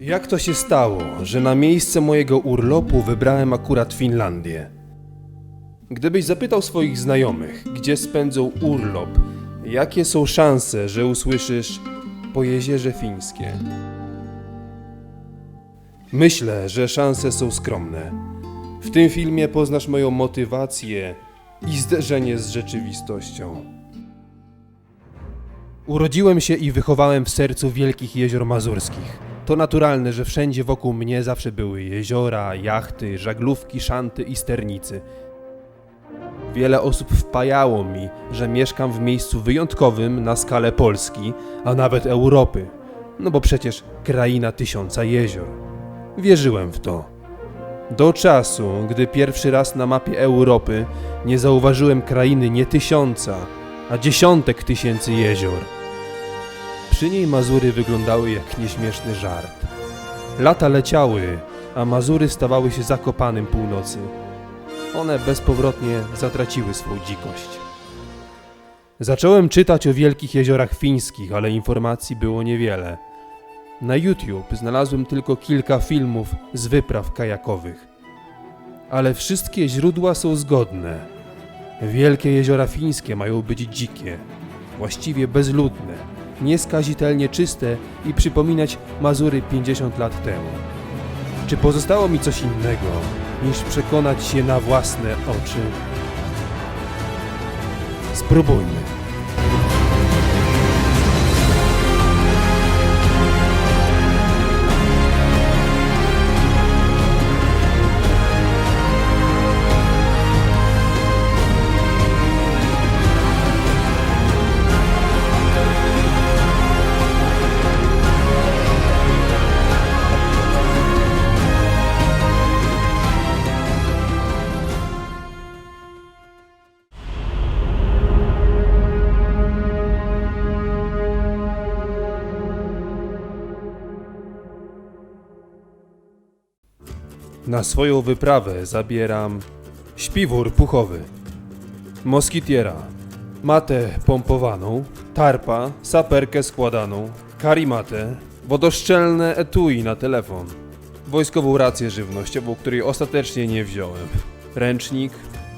Jak to się stało, że na miejsce mojego urlopu wybrałem akurat Finlandię? Gdybyś zapytał swoich znajomych, gdzie spędzą urlop, jakie są szanse, że usłyszysz po Jeziorze Fińskie? Myślę, że szanse są skromne. W tym filmie poznasz moją motywację i zderzenie z rzeczywistością. Urodziłem się i wychowałem w sercu wielkich jezior mazurskich. To naturalne, że wszędzie wokół mnie zawsze były jeziora, jachty, żaglówki, szanty i sternicy. Wiele osób wpajało mi, że mieszkam w miejscu wyjątkowym na skalę Polski, a nawet Europy. No bo przecież kraina 1000 jezior. Wierzyłem w to. Do czasu, gdy pierwszy raz na mapie Europy nie zauważyłem krainy nie 1000, a dziesiątek tysięcy jezior. Przy niej Mazury wyglądały jak nieśmieszny żart. Lata leciały, a Mazury stawały się Zakopanem północy. One bezpowrotnie zatraciły swą dzikość. Zacząłem czytać o wielkich jeziorach fińskich, ale informacji było niewiele. Na YouTube znalazłem tylko kilka filmów z wypraw kajakowych. Ale wszystkie źródła są zgodne. Wielkie jeziora fińskie mają być dzikie, właściwie bezludne, nieskazitelnie czyste i przypominać Mazury 50 lat temu. Czy pozostało mi coś innego, niż przekonać się na własne oczy? Spróbujmy. Na swoją wyprawę zabieram śpiwór puchowy, moskitiera, matę pompowaną, tarpa, saperkę składaną, karimatę, wodoszczelne etui na telefon, wojskową rację żywnościową, której ostatecznie nie wziąłem, ręcznik,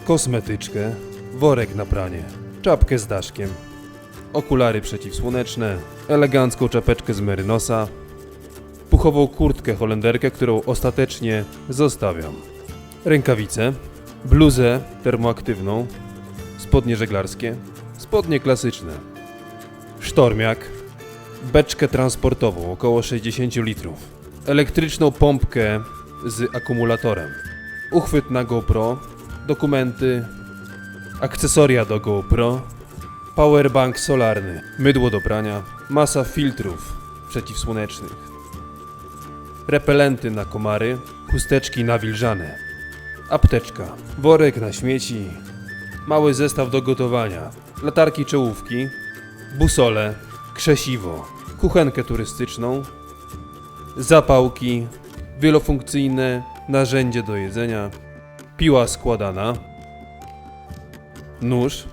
kosmetyczkę, worek na pranie, czapkę z daszkiem, okulary przeciwsłoneczne, elegancką czapeczkę z merynosa, puchową kurtkę holenderkę, którą ostatecznie zostawiam. Rękawice, bluzę termoaktywną, spodnie żeglarskie, spodnie klasyczne, sztormiak, beczkę transportową około 60 litrów, elektryczną pompkę z akumulatorem, uchwyt na GoPro, dokumenty, akcesoria do GoPro, powerbank solarny, mydło do prania, masa filtrów przeciwsłonecznych, repelenty na komary, chusteczki nawilżane, apteczka, worek na śmieci, mały zestaw do gotowania, latarki czołówki, busole, krzesiwo, kuchenkę turystyczną, zapałki, wielofunkcyjne narzędzie do jedzenia, piła składana, nóż,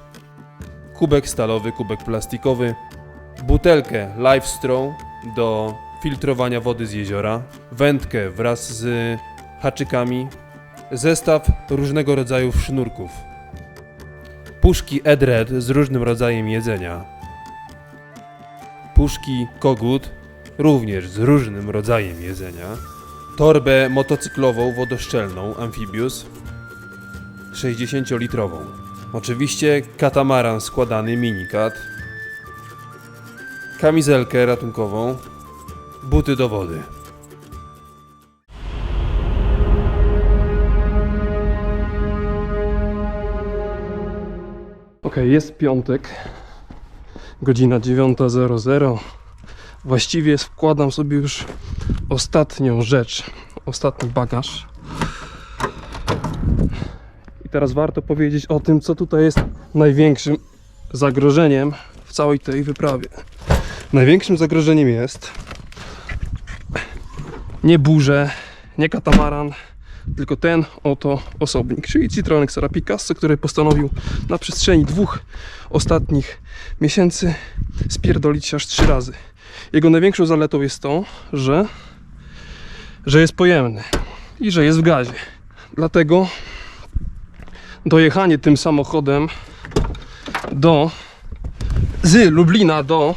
kubek stalowy, kubek plastikowy, butelkę Life Straw do filtrowania wody z jeziora, wędkę wraz z haczykami, zestaw różnego rodzaju sznurków, puszki Edred z różnym rodzajem jedzenia, puszki Kogut również z różnym rodzajem jedzenia, torbę motocyklową wodoszczelną Amphibious 60-litrową, oczywiście katamaran składany minikat, kamizelkę ratunkową, buty do wody. Jest piątek, godzina 9:00. Właściwie składam sobie już ostatnią rzecz, ostatni bagaż. I teraz warto powiedzieć o tym, co tutaj jest największym zagrożeniem w całej tej wyprawie. Największym zagrożeniem jest nie burze, nie katamaran, tylko ten oto osobnik, czyli Citroen Xara Picasso, który postanowił na przestrzeni 2 ostatnich miesięcy spierdolić się aż 3 razy. Jego największą zaletą jest to, że że jest pojemny i że jest w gazie. Dlatego dojechanie tym samochodem z Lublina do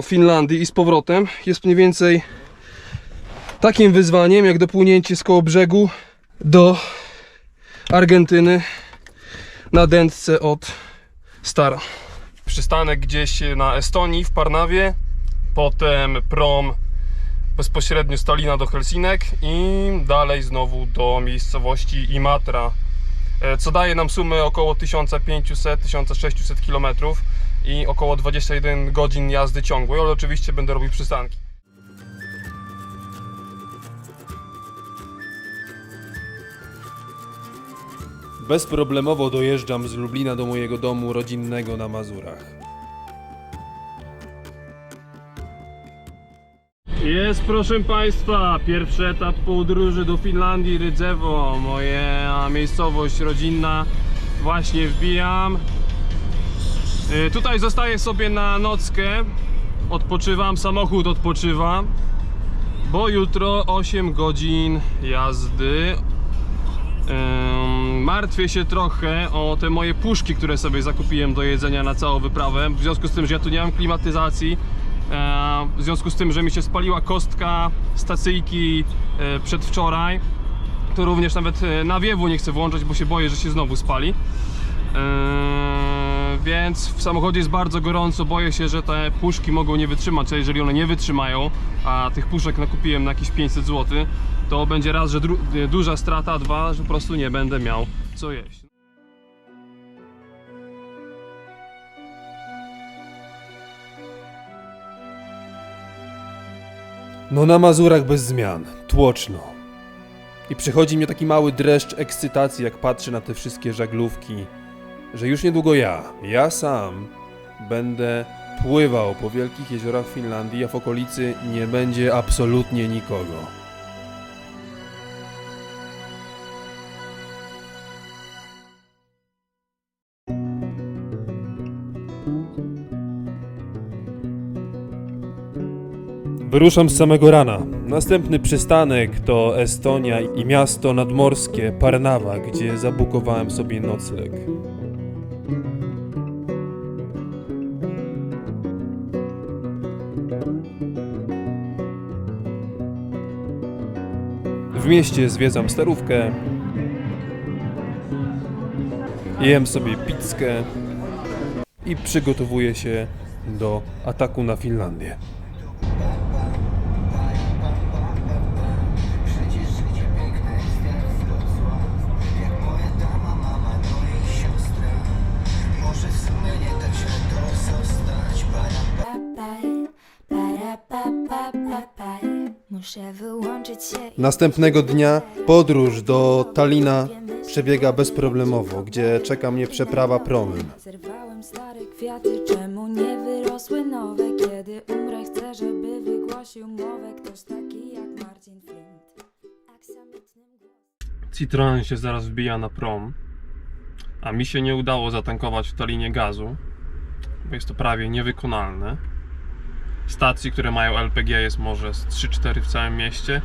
Finlandii i z powrotem jest mniej więcej takim wyzwaniem jak dopłynięcie z Kołobrzegu do Argentyny na dętce od Stara. Przystanek gdzieś na Estonii, w Parnawie, potem prom bezpośrednio z Tallina do Helsinek i dalej znowu do miejscowości Imatra, co daje nam sumę około 1500-1600 km i około 21 godzin jazdy ciągłej, ale oczywiście będę robił przystanki. Bezproblemowo dojeżdżam z Lublina do mojego domu rodzinnego na Mazurach. Jest, proszę Państwa, pierwszy etap podróży do Finlandii, Rydzewo, moja miejscowość rodzinna. Właśnie wbijam. Tutaj zostaję sobie na nockę, odpoczywam, samochód odpoczywa, bo jutro 8 godzin jazdy. Martwię się trochę o te moje puszki, które sobie zakupiłem do jedzenia na całą wyprawę, w związku z tym, że ja tu nie mam klimatyzacji, w związku z tym, że mi się spaliła kostka stacyjki przedwczoraj, to również nawet nawiewu nie chcę włączać, bo się boję, że się znowu spali. Więc w samochodzie jest bardzo gorąco, boję się, że te puszki mogą nie wytrzymać, a jeżeli one nie wytrzymają, a tych puszek nakupiłem na jakieś 500 zł, to będzie raz, że duża strata, a dwa, że po prostu nie będę miał co jeść. No na Mazurach bez zmian, tłoczno. I przychodzi mnie taki mały dreszcz ekscytacji, jak patrzę na te wszystkie żaglówki, że już niedługo ja sam będę pływał po wielkich jeziorach Finlandii, a w okolicy nie będzie absolutnie nikogo. Wyruszam z samego rana. Następny przystanek to Estonia i miasto nadmorskie Parnawa, gdzie zabukowałem sobie nocleg. W mieście zwiedzam starówkę, jem sobie pizzkę i przygotowuję się do ataku na Finlandię. Muszę wyłączyć się. Następnego dnia podróż do Tallina przebiega bezproblemowo, gdzie czeka mnie przeprawa promem. Zerwałem stare kwiaty, czemu nie wyrosły nowe? Kiedy umrę, chcę, żeby wygłosił mowę ktoś taki jak Martin Flint. Aksamitnym głosem. Citroen się zaraz wbija na prom, a mi się nie udało zatankować w Tallinie gazu, bo jest to prawie niewykonalne. Stacji, które mają LPG jest może z 3-4 w całym mieście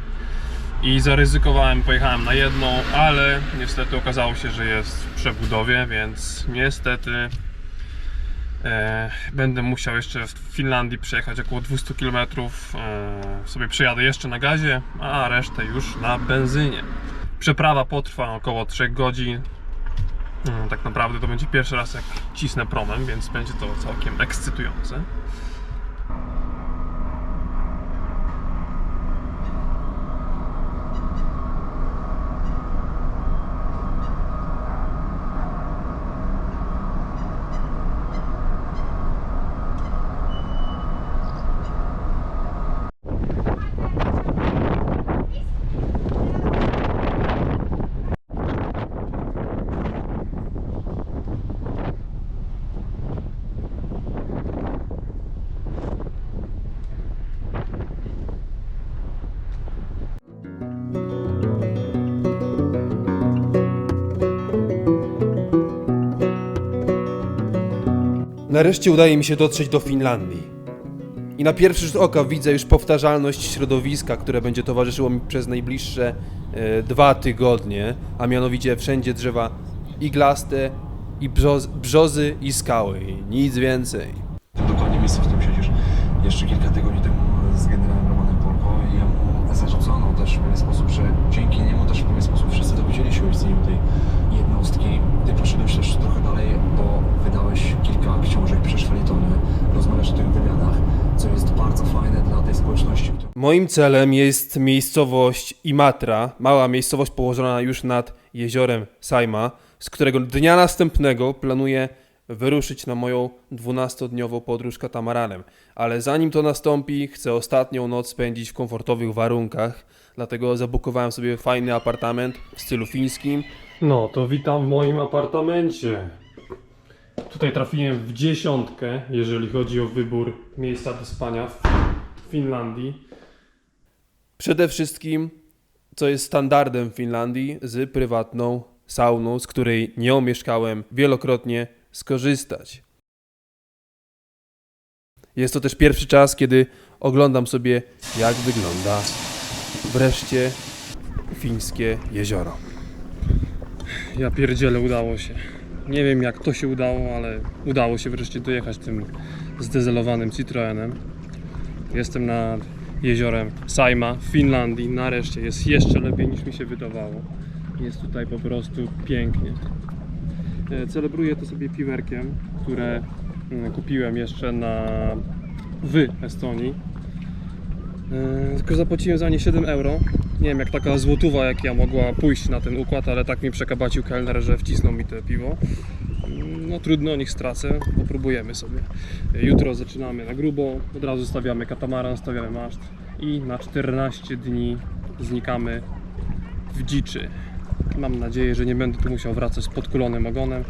i zaryzykowałem, pojechałem na jedną, ale niestety okazało się, że jest w przebudowie, więc niestety będę musiał jeszcze w Finlandii przejechać około 200 km, sobie przejadę jeszcze na gazie, a resztę już na benzynie. Przeprawa potrwa około 3 godzin. Tak naprawdę to będzie pierwszy raz jak cisnę promem, więc będzie to całkiem ekscytujące. Nareszcie udaje mi się dotrzeć do Finlandii. I na pierwszy rzut oka widzę już powtarzalność środowiska, które będzie towarzyszyło mi przez najbliższe 2 tygodnie, a mianowicie wszędzie drzewa iglaste, i brzozy i skały, i nic więcej. Dokładnie miejsce, w którym siedzisz. Jeszcze kilka tygodni temu z generałem Romanem Polko i jemu zarzucono też w pewien sposób, że dzięki niemu też w pewien sposób wszyscy dowiedzieli się o istnieniu tej jednostki. Ty poszedłeś też trochę dalej, bo wydałeś kilka książek, piszesz felietony, rozmawiasz o tych wywiadach, co jest bardzo fajne dla tej społeczności. Moim celem jest miejscowość Imatra, mała miejscowość położona już nad jeziorem Sajma, z którego dnia następnego planuję wyruszyć na moją 12-dniową podróż katamaranem. Ale zanim to nastąpi, chcę ostatnią noc spędzić w komfortowych warunkach, dlatego zabukowałem sobie fajny apartament w stylu fińskim. No, to witam w moim apartamencie. Tutaj trafiłem w 10, jeżeli chodzi o wybór miejsca do spania w Finlandii. Przede wszystkim, co jest standardem w Finlandii, z prywatną sauną, z której nie omieszkałem wielokrotnie skorzystać. Jest to też pierwszy czas, kiedy oglądam sobie, jak wygląda wreszcie fińskie jezioro. Ja pierdzielę, udało się. Nie wiem jak to się udało, ale udało się wreszcie dojechać tym zdezelowanym Citroenem. Jestem nad jeziorem Sajma w Finlandii. Nareszcie jest jeszcze lepiej niż mi się wydawało. Jest tutaj po prostu pięknie. Celebruję to sobie piwerkiem, które kupiłem jeszcze w Estonii. Tylko zapłaciłem za nie 7 euro. Nie wiem jak taka złotówa jak ja mogła pójść na ten układ, ale tak mi przekabacił kelner, że wcisnął mi to piwo. No trudno, niech stracę, popróbujemy sobie. Jutro zaczynamy na grubo, od razu stawiamy katamaran, stawiamy maszt i na 14 dni znikamy w dziczy. Mam nadzieję, że nie będę tu musiał wracać z podkulonym ogonem,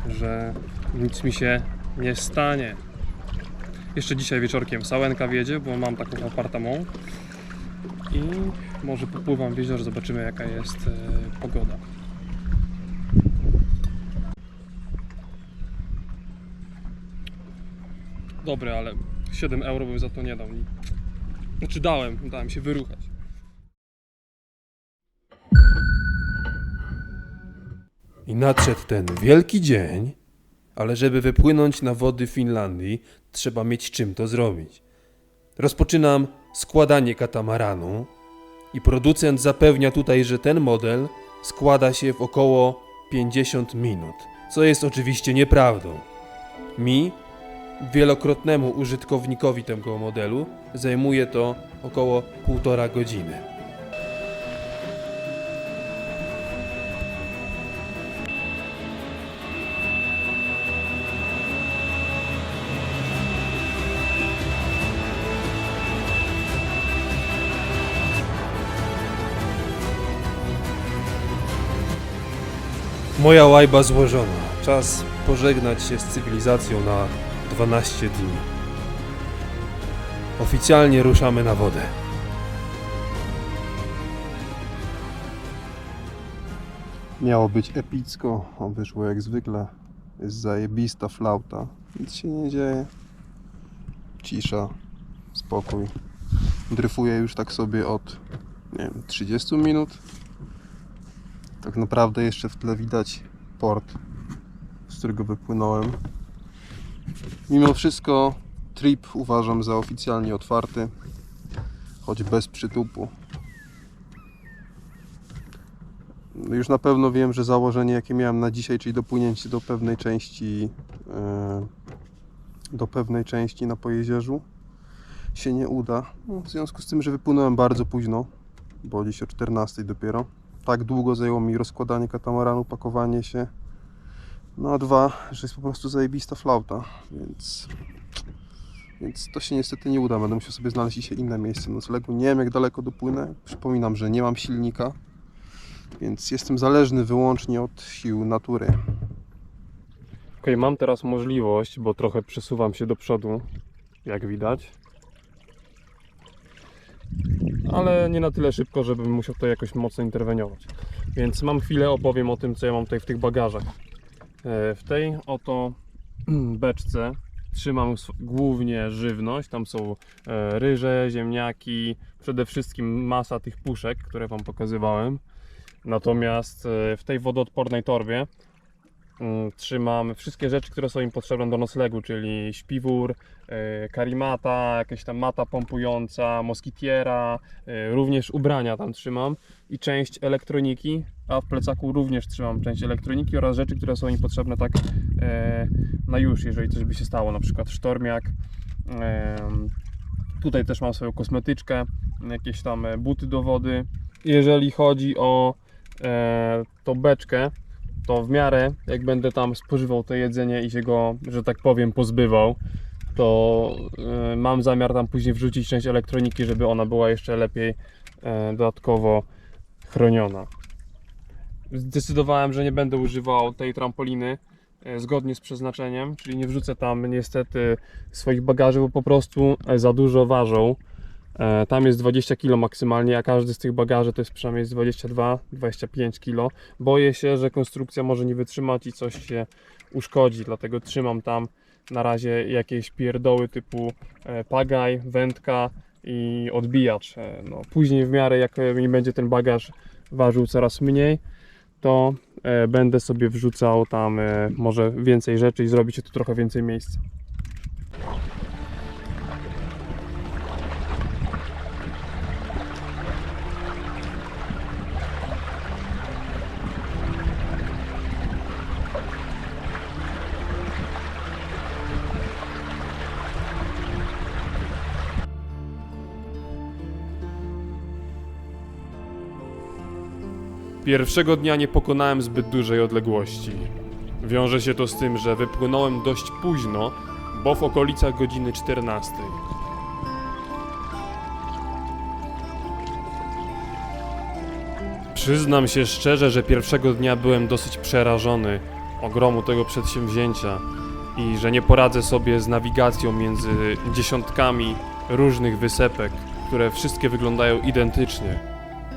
że nic mi się nie stanie. Jeszcze dzisiaj wieczorkiem Sałenka wjedzie, bo mam taką apartament i może popływam w jezioro, zobaczymy jaka jest pogoda. Dobre, ale 7 euro bym za to nie dał. Znaczy dałem się wyruchać. I nadszedł ten wielki dzień, ale żeby wypłynąć na wody Finlandii, trzeba mieć czym to zrobić. Rozpoczynam składanie katamaranu i producent zapewnia tutaj, że ten model składa się w około 50 minut, co jest oczywiście nieprawdą. Mi, wielokrotnemu użytkownikowi tego modelu, zajmuje to około 1,5 godziny. Moja łajba złożona. Czas pożegnać się z cywilizacją na 12 dni. Oficjalnie ruszamy na wodę. Miało być epicko, a wyszło jak zwykle. Jest zajebista flauta. Nic się nie dzieje. Cisza, spokój. Dryfuję już tak sobie od, nie wiem, 30 minut. Tak naprawdę jeszcze w tle widać port, z którego wypłynąłem. Mimo wszystko trip uważam za oficjalnie otwarty, choć bez przytupu. Już na pewno wiem, że założenie jakie miałem na dzisiaj, czyli dopłynięcie do pewnej części na Pojezierzu, się nie uda. W związku z tym, że wypłynąłem bardzo późno, bo dziś o 14 dopiero. Tak długo zajęło mi rozkładanie katamaranu, pakowanie się. No a dwa, że jest po prostu zajebista flauta, więc to się niestety nie uda. Będę musiał sobie znaleźć dzisiaj inne miejsce noclegu. Nie wiem jak daleko dopłynę. Przypominam, że nie mam silnika, więc jestem zależny wyłącznie od sił natury. Okej, mam teraz możliwość, bo trochę przesuwam się do przodu, jak widać. Ale nie na tyle szybko, żebym musiał tutaj jakoś mocno interweniować. Więc mam chwilę, opowiem o tym, co ja mam tutaj w tych bagażach. W tej oto beczce trzymam głównie żywność. Tam są ryże, ziemniaki, przede wszystkim masa tych puszek, które Wam pokazywałem. Natomiast w tej wodoodpornej torbie trzymam wszystkie rzeczy, które są im potrzebne do noclegu, czyli śpiwór, karimata, jakaś tam mata pompująca, moskitiera, również ubrania tam trzymam i część elektroniki, a w plecaku również trzymam część elektroniki oraz rzeczy, które są im potrzebne tak na już, jeżeli coś by się stało, na przykład sztormiak. Tutaj też mam swoją kosmetyczkę, jakieś tam buty do wody. Jeżeli chodzi o tą beczkę, to w miarę jak będę tam spożywał to jedzenie i się go, że tak powiem, pozbywał, to mam zamiar tam później wrzucić część elektroniki, żeby ona była jeszcze lepiej dodatkowo chroniona. Zdecydowałem, że nie będę używał tej trampoliny zgodnie z przeznaczeniem, czyli nie wrzucę tam niestety swoich bagaży, bo po prostu za dużo ważą. Tam jest 20 kg maksymalnie, a każdy z tych bagaży to jest przynajmniej 22-25 kg. Boję się, że konstrukcja może nie wytrzymać i coś się uszkodzi, dlatego trzymam tam na razie jakieś pierdoły typu pagaj, wędka i odbijacz. No, później w miarę jak mi będzie ten bagaż ważył coraz mniej, to będę sobie wrzucał tam może więcej rzeczy i zrobić się tu trochę więcej miejsca. Pierwszego dnia nie pokonałem zbyt dużej odległości. Wiąże się to z tym, że wypłynąłem dość późno, bo w okolicach godziny 14. Przyznam się szczerze, że pierwszego dnia byłem dosyć przerażony ogromu tego przedsięwzięcia i że nie poradzę sobie z nawigacją między dziesiątkami różnych wysepek, które wszystkie wyglądają identycznie.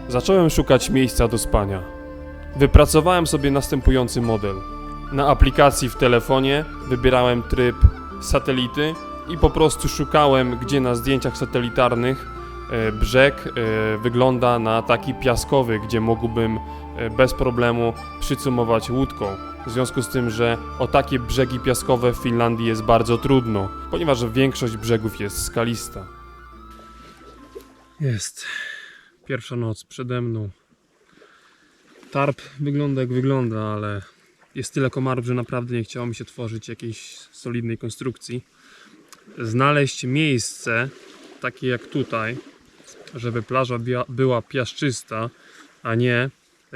Zacząłem szukać miejsca do spania. Wypracowałem sobie następujący model. Na aplikacji w telefonie wybierałem tryb satelity i po prostu szukałem, gdzie na zdjęciach satelitarnych brzeg wygląda na taki piaskowy, gdzie mógłbym bez problemu przycumować łódką. W związku z tym, że o takie brzegi piaskowe w Finlandii jest bardzo trudno, ponieważ większość brzegów jest skalista. Jest pierwsza noc przede mną. Tarp wygląda jak wygląda, ale jest tyle komarów, że naprawdę nie chciało mi się tworzyć jakiejś solidnej konstrukcji. Znaleźć miejsce takie jak tutaj, żeby plaża była piaszczysta, a nie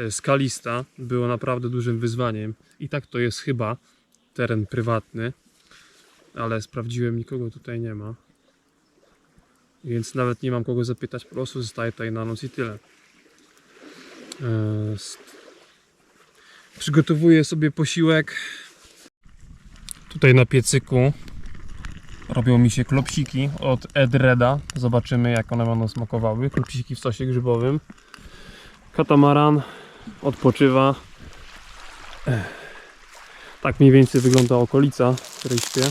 skalista, było naprawdę dużym wyzwaniem. I tak to jest chyba teren prywatny, ale sprawdziłem, nikogo tutaj nie ma. Więc nawet nie mam kogo zapytać, po prostu zostaję tutaj na noc i tyle. Przygotowuję sobie posiłek. Tutaj na piecyku robią mi się klopsiki od Edreda. Zobaczymy, jak one będą smakowały. Klopsiki w sosie grzybowym. Katamaran odpoczywa. Tak mniej więcej wygląda okolica, w której śpię.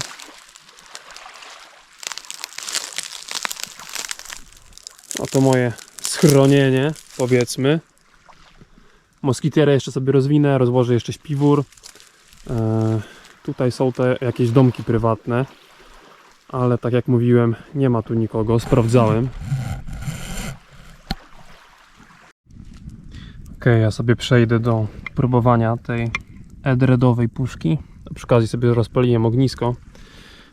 Oto moje schronienie, powiedzmy. Moskitierę jeszcze sobie rozwinę, rozłożę jeszcze śpiwór. Tutaj są te jakieś domki prywatne, ale tak jak mówiłem, nie ma tu nikogo, sprawdzałem. Ok, ja sobie przejdę do próbowania tej edredowej puszki. Przy okazji sobie rozpaliłem ognisko,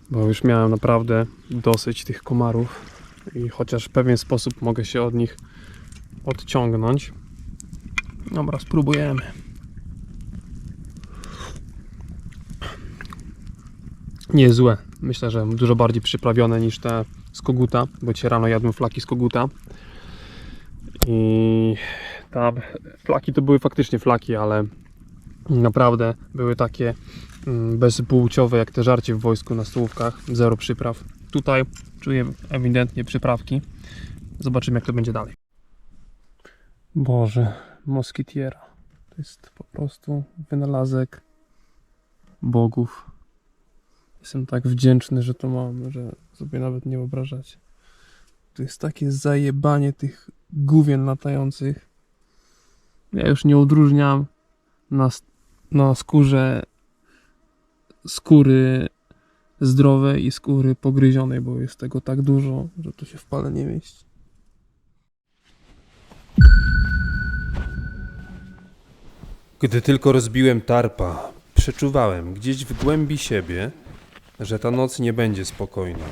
bo już miałem naprawdę dosyć tych komarów i chociaż w pewien sposób mogę się od nich odciągnąć. Dobra, spróbujemy. Nie jest złe. Myślę, że dużo bardziej przyprawione niż te z koguta, bo dzisiaj rano jadłem flaki z koguta. I tam flaki to były faktycznie flaki, ale naprawdę były takie bezpłciowe jak te żarcie w wojsku na stołówkach. Zero przypraw. Tutaj czuję ewidentnie przyprawki. Zobaczymy, jak to będzie dalej. Boże, moskitiera. To jest po prostu wynalazek bogów. Jestem tak wdzięczny, że to mam, że sobie nawet nie wyobrażacie. Tu jest takie zajebanie tych gówien latających. Ja już nie odróżniam na skórze skóry zdrowej i skóry pogryzionej, bo jest tego tak dużo, że to się w pale nie mieści. Gdy tylko rozbiłem tarpa, przeczuwałem gdzieś w głębi siebie, że ta noc nie będzie spokojna.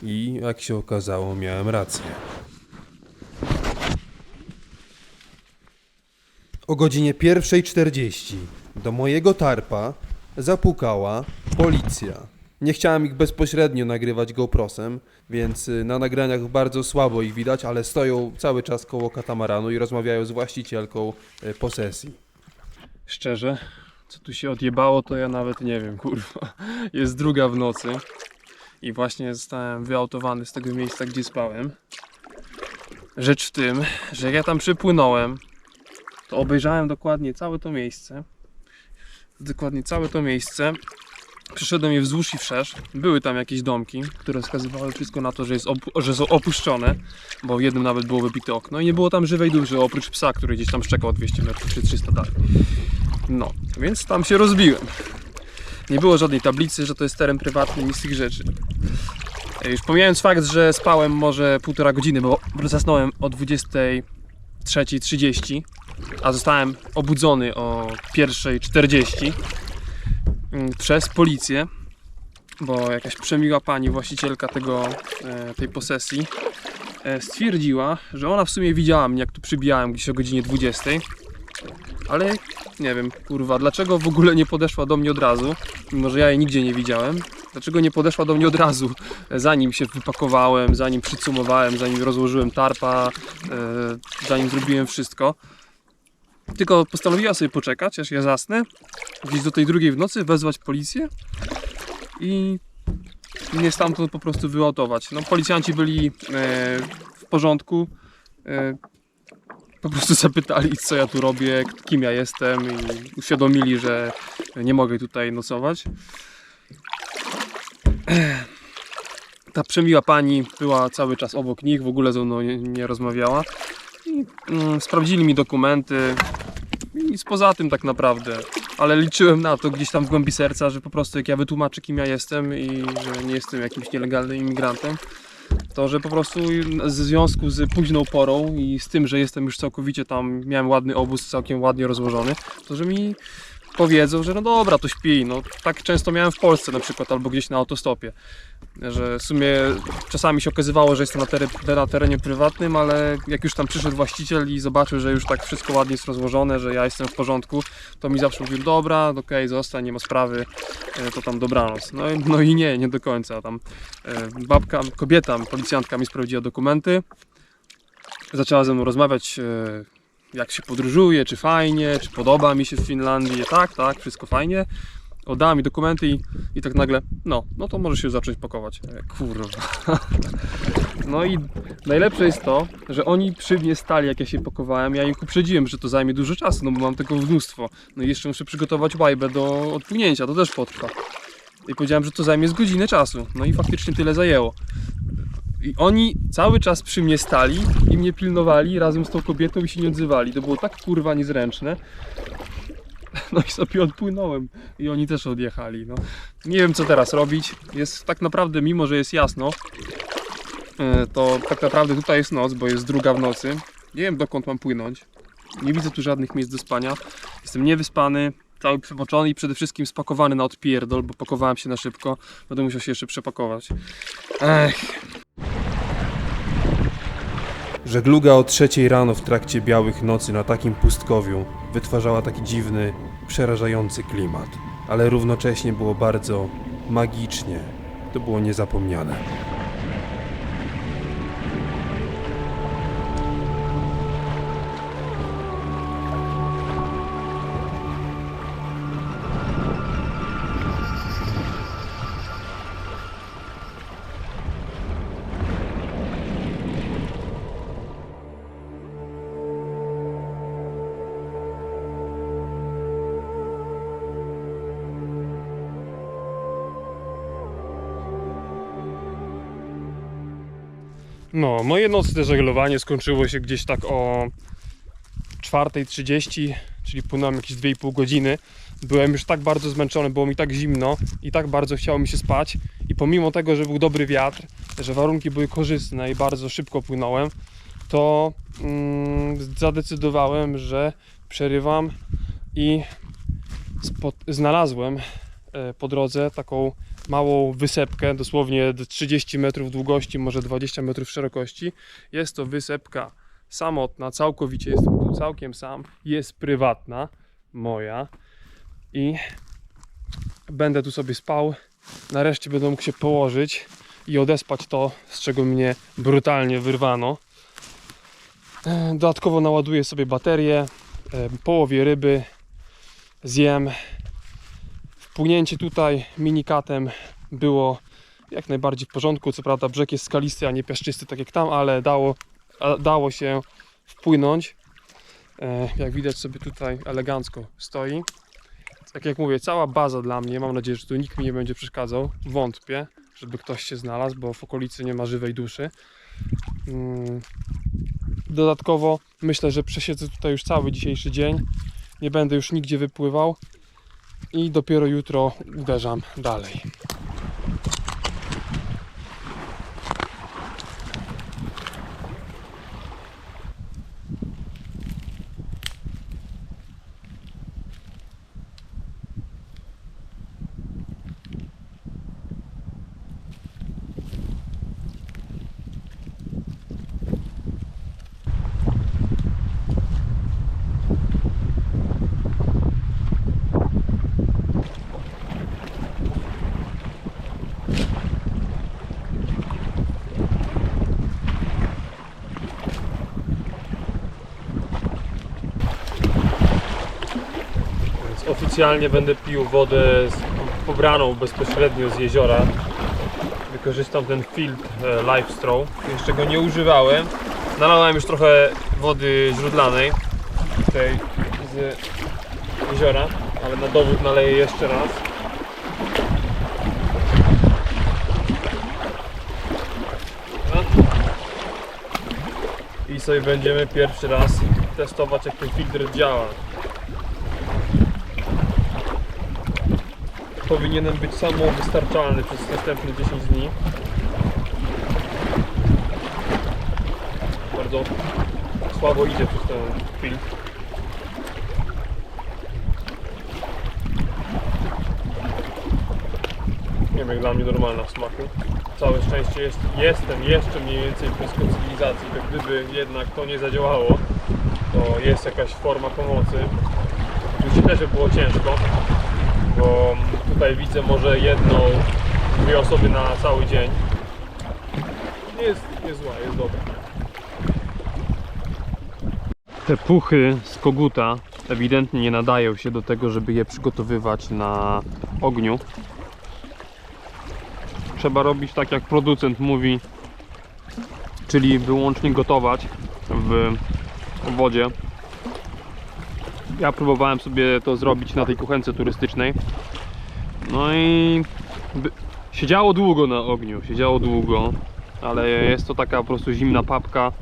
I jak się okazało, miałem rację. O godzinie 1:40 do mojego tarpa zapukała policja. Nie chciałem ich bezpośrednio nagrywać GoProsem, więc na nagraniach bardzo słabo ich widać, ale stoją cały czas koło katamaranu i rozmawiają z właścicielką posesji. Szczerze, co tu się odjebało, to ja nawet nie wiem, kurwa. Jest 2 w nocy i właśnie zostałem wyautowany z tego miejsca, gdzie spałem. Rzecz w tym, że jak ja tam przypłynąłem, to obejrzałem dokładnie całe to miejsce. Przeszedłem je wzdłuż i wszerz. Były tam jakieś domki, które wskazywały wszystko na to, że są opuszczone, bo w jednym nawet było wybite okno i nie było tam żywej duszy, oprócz psa, który gdzieś tam szczekał 200 metrów czy 300 dalej. No, więc tam się rozbiłem. Nie było żadnej tablicy, że to jest teren prywatny, nic z tych rzeczy. Już pomijając fakt, że spałem może 1,5 godziny, bo zasnąłem o 23:30, a zostałem obudzony o 1:40 przez policję, bo jakaś przemiła pani, właścicielka tej posesji, stwierdziła, że ona w sumie widziała mnie, jak tu przybijałem gdzieś o godzinie 20, ale nie wiem, kurwa, dlaczego w ogóle nie podeszła do mnie od razu, mimo że ja jej nigdzie nie widziałem. Dlaczego nie podeszła do mnie od razu, zanim się wypakowałem, zanim przycumowałem, zanim rozłożyłem tarpa, zanim zrobiłem wszystko. Tylko postanowiła sobie poczekać, aż ja zasnę, gdzieś do tej 2 w nocy, wezwać policję i mnie stamtąd po prostu wyautować. No, policjanci byli w porządku, po prostu zapytali, co ja tu robię, kim ja jestem i uświadomili, że nie mogę tutaj nocować. Ta przemiła pani była cały czas obok nich, w ogóle ze mną nie rozmawiała i sprawdzili mi dokumenty i nic poza tym tak naprawdę, ale liczyłem na to gdzieś tam w głębi serca, że po prostu jak ja wytłumaczę, kim ja jestem i że nie jestem jakimś nielegalnym imigrantem, to że po prostu w związku z późną porą i z tym, że jestem już całkowicie tam, miałem ładny obóz całkiem ładnie rozłożony, to że mi powiedzą, że no dobra, to śpi. No tak często miałem w Polsce na przykład, albo gdzieś na autostopie, że w sumie czasami się okazywało, że jestem na terenie prywatnym, ale jak już tam przyszedł właściciel i zobaczył, że już tak wszystko ładnie jest rozłożone, że ja jestem w porządku, to mi zawsze mówił, dobra, okej, zostań, nie ma sprawy, to tam dobranoc. No i nie do końca. Tam kobieta, policjantka mi sprawdziła dokumenty, zaczęła ze mną rozmawiać, jak się podróżuje, czy fajnie, czy podoba mi się w Finlandii. Tak, wszystko fajnie. Oddała mi dokumenty i tak nagle, no to może się zacząć pakować. Kurwa. No i najlepsze jest to, że oni przy mnie stali, jak ja się pakowałem. Ja ich uprzedziłem, że to zajmie dużo czasu, no bo mam tego mnóstwo. No i jeszcze muszę przygotować łajbę do odpłynięcia, to też potrwa. I powiedziałem, że to zajmie z godzinę czasu. No i faktycznie tyle zajęło. I oni cały czas przy mnie stali i mnie pilnowali razem z tą kobietą i się nie odzywali. To było tak kurwa niezręczne. No i sobie odpłynąłem i oni też odjechali. No. Nie wiem, co teraz robić. Jest tak naprawdę, mimo że jest jasno, to tak naprawdę tutaj jest noc, bo jest 2 w nocy. Nie wiem, dokąd mam płynąć. Nie widzę tu żadnych miejsc do spania. Jestem niewyspany, cały przemoczony i przede wszystkim spakowany na odpierdol, bo pakowałem się na szybko. Będę musiał się jeszcze przepakować. Żegluga o 3 rano w trakcie białych nocy na takim pustkowiu wytwarzała taki dziwny, przerażający klimat, ale równocześnie było bardzo magicznie. To było niezapomniane. No, moje nocne żeglowanie skończyło się gdzieś tak o 4:30, czyli płynąłem jakieś 2,5 godziny. Byłem już tak bardzo zmęczony, było mi tak zimno i tak bardzo chciało mi się spać. I pomimo tego, że był dobry wiatr, że warunki były korzystne i bardzo szybko płynąłem, to zadecydowałem, że przerywam i znalazłem po drodze taką małą wysepkę, dosłownie 30 metrów długości, może 20 metrów szerokości. Jest to wysepka samotna, całkowicie jestem tu całkiem sam, jest prywatna, moja i będę tu sobie spał. Nareszcie będę mógł się położyć i odespać to, z czego mnie brutalnie wyrwano. Dodatkowo naładuję sobie baterię, połowię ryby, zjem. Wpłynięcie tutaj minikatem było jak najbardziej w porządku. Co prawda brzeg jest skalisty, a nie piaszczysty tak jak tam, ale dało się wpłynąć. Jak widać sobie tutaj elegancko stoi. Tak jak mówię, cała baza dla mnie. Mam nadzieję, że tu nikt mi nie będzie przeszkadzał. Wątpię, żeby ktoś się znalazł, bo w okolicy nie ma żywej duszy. Dodatkowo myślę, że przesiedzę tutaj już cały dzisiejszy dzień. Nie będę już nigdzie wypływał. I dopiero jutro uderzam dalej. Oficjalnie będę pił wodę pobraną bezpośrednio z jeziora. Wykorzystam ten filtr LifeStraw. Jeszcze go nie używałem. Nalałem już trochę wody źródlanej tej z jeziora, ale na dowód naleję jeszcze raz. I sobie będziemy pierwszy raz testować, jak ten filtr działa. Powinienem być samowystarczalny przez następne 10 dni. Bardzo słabo idzie przez ten filtr. Nie wiem, jak dla mnie normalna w smaku. Całe szczęście jestem jeszcze mniej więcej blisko cywilizacji, to gdyby jednak to nie zadziałało, to jest jakaś forma pomocy. Oczywiście też by było ciężko, bo tutaj widzę może jedną, dwie osoby na cały dzień. Nie jest zła, jest dobra. Te puchy z koguta ewidentnie nie nadają się do tego, żeby je przygotowywać na ogniu. Trzeba robić tak, jak producent mówi, czyli wyłącznie gotować w wodzie. Ja próbowałem sobie to zrobić na tej kuchence turystycznej. No i siedziało długo na ogniu, ale jest to taka po prostu zimna papka.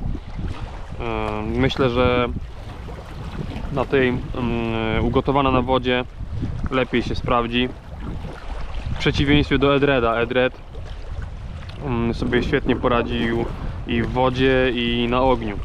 Myślę, że na tej ugotowana na wodzie lepiej się sprawdzi. W przeciwieństwie do Edreda. Edred sobie świetnie poradził i w wodzie, i na ogniu.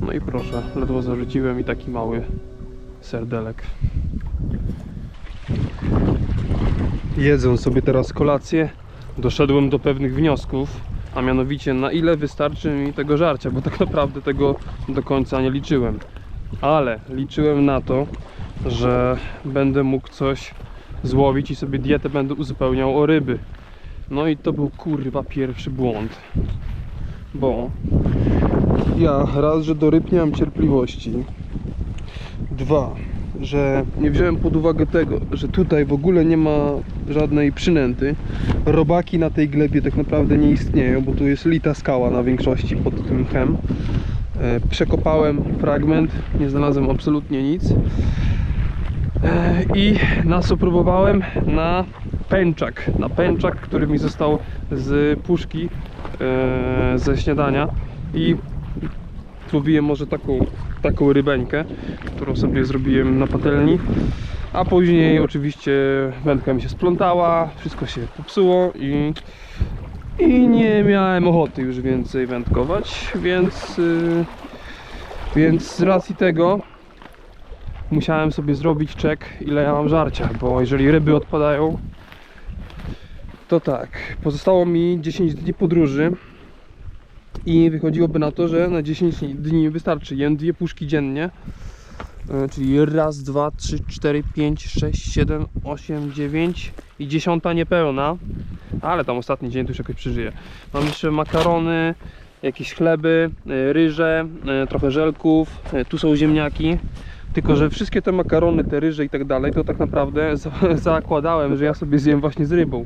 No i proszę, ledwo zarzuciłem i taki mały serdelek. Jedząc sobie teraz kolację, doszedłem do pewnych wniosków, a mianowicie na ile wystarczy mi tego żarcia, bo tak naprawdę tego do końca nie liczyłem. Ale liczyłem na to, że będę mógł coś złowić i sobie dietę będę uzupełniał o ryby. No i to był kurwa pierwszy błąd, bo ja raz, że do ryb nie mam cierpliwości, dwa, że nie wziąłem pod uwagę tego, że tutaj w ogóle nie ma żadnej przynęty. Robaki na tej glebie tak naprawdę nie istnieją, bo tu jest lita skała na większości pod tym mchem. Przekopałem fragment, nie znalazłem absolutnie nic. I próbowałem na pęczak, który mi został z puszki ze śniadania i złowiłem może taką rybeńkę, którą sobie zrobiłem na patelni, a później oczywiście wędka mi się splątała, wszystko się popsuło i nie miałem ochoty już więcej wędkować, więc z racji tego musiałem sobie zrobić check, ile ja mam żarcia, bo jeżeli ryby odpadają, to tak, pozostało mi 10 dni podróży i wychodziłoby na to, że na 10 dni wystarczy. Jem 2 puszki dziennie, czyli raz, 2, 3, 4, 5, 6, 7, 8, 9 i 10 niepełna, ale tam ostatni dzień to już jakoś przeżyję. Mam jeszcze makarony, jakieś chleby, ryże, trochę żelków, tu są ziemniaki. Tylko że wszystkie te makarony, te ryże i tak dalej, to tak naprawdę zakładałem, że ja sobie zjem właśnie z rybą.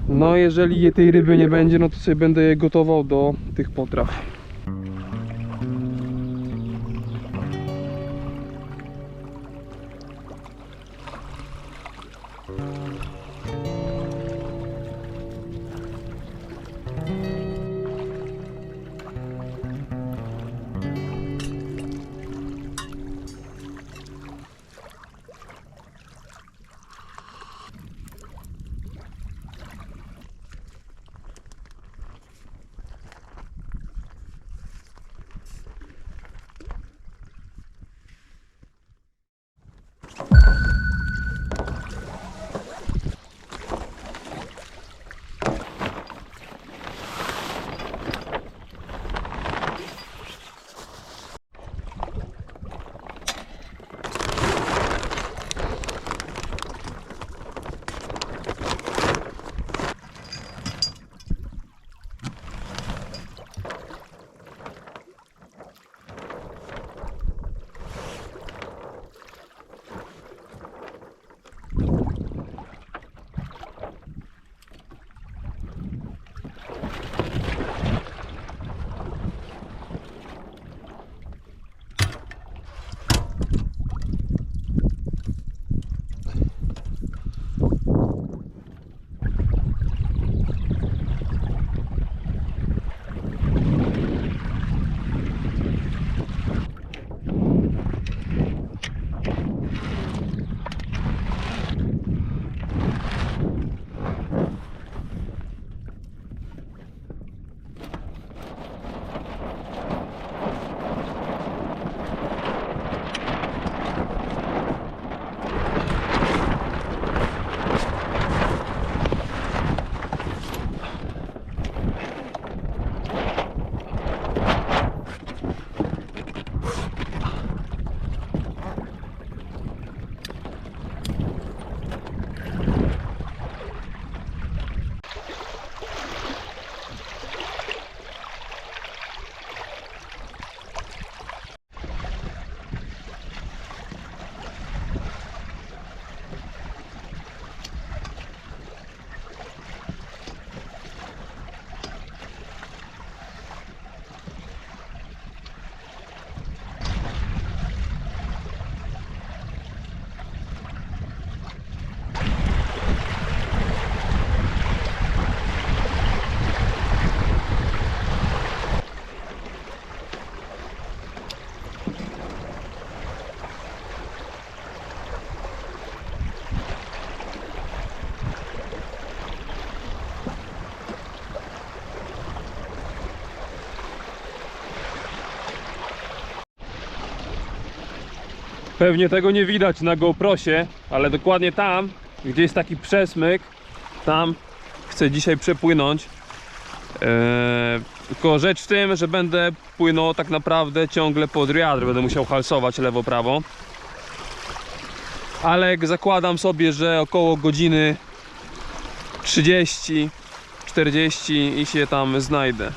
No jeżeli tej ryby nie będzie, no to sobie będę je gotował do tych potraw. Pewnie tego nie widać na GoProsie, ale dokładnie tam, gdzie jest taki przesmyk, tam chcę dzisiaj przepłynąć. Tylko rzecz w tym, że będę płynął tak naprawdę ciągle pod wiatr, będę musiał halsować lewo-prawo. ale zakładam sobie, że około godziny 30, 40 i się tam znajdę.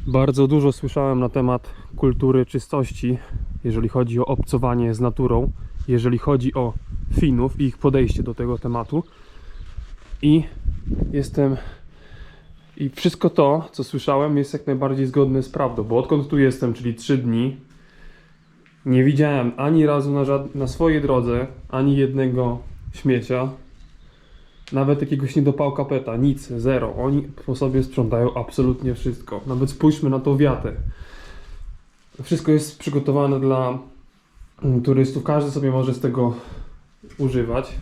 Bardzo dużo słyszałem na temat kultury czystości, jeżeli chodzi o obcowanie z naturą, jeżeli chodzi o Finów i ich podejście do tego tematu. I wszystko to, co słyszałem, jest jak najbardziej zgodne z prawdą, bo odkąd tu jestem, czyli 3 dni, nie widziałem ani razu na swojej drodze ani jednego śmiecia, nawet jakiegoś niedopałka peta, nic, zero. Oni po sobie sprzątają absolutnie wszystko. Nawet spójrzmy na tą wiatę. Wszystko jest przygotowane dla turystów, każdy sobie może z tego używać.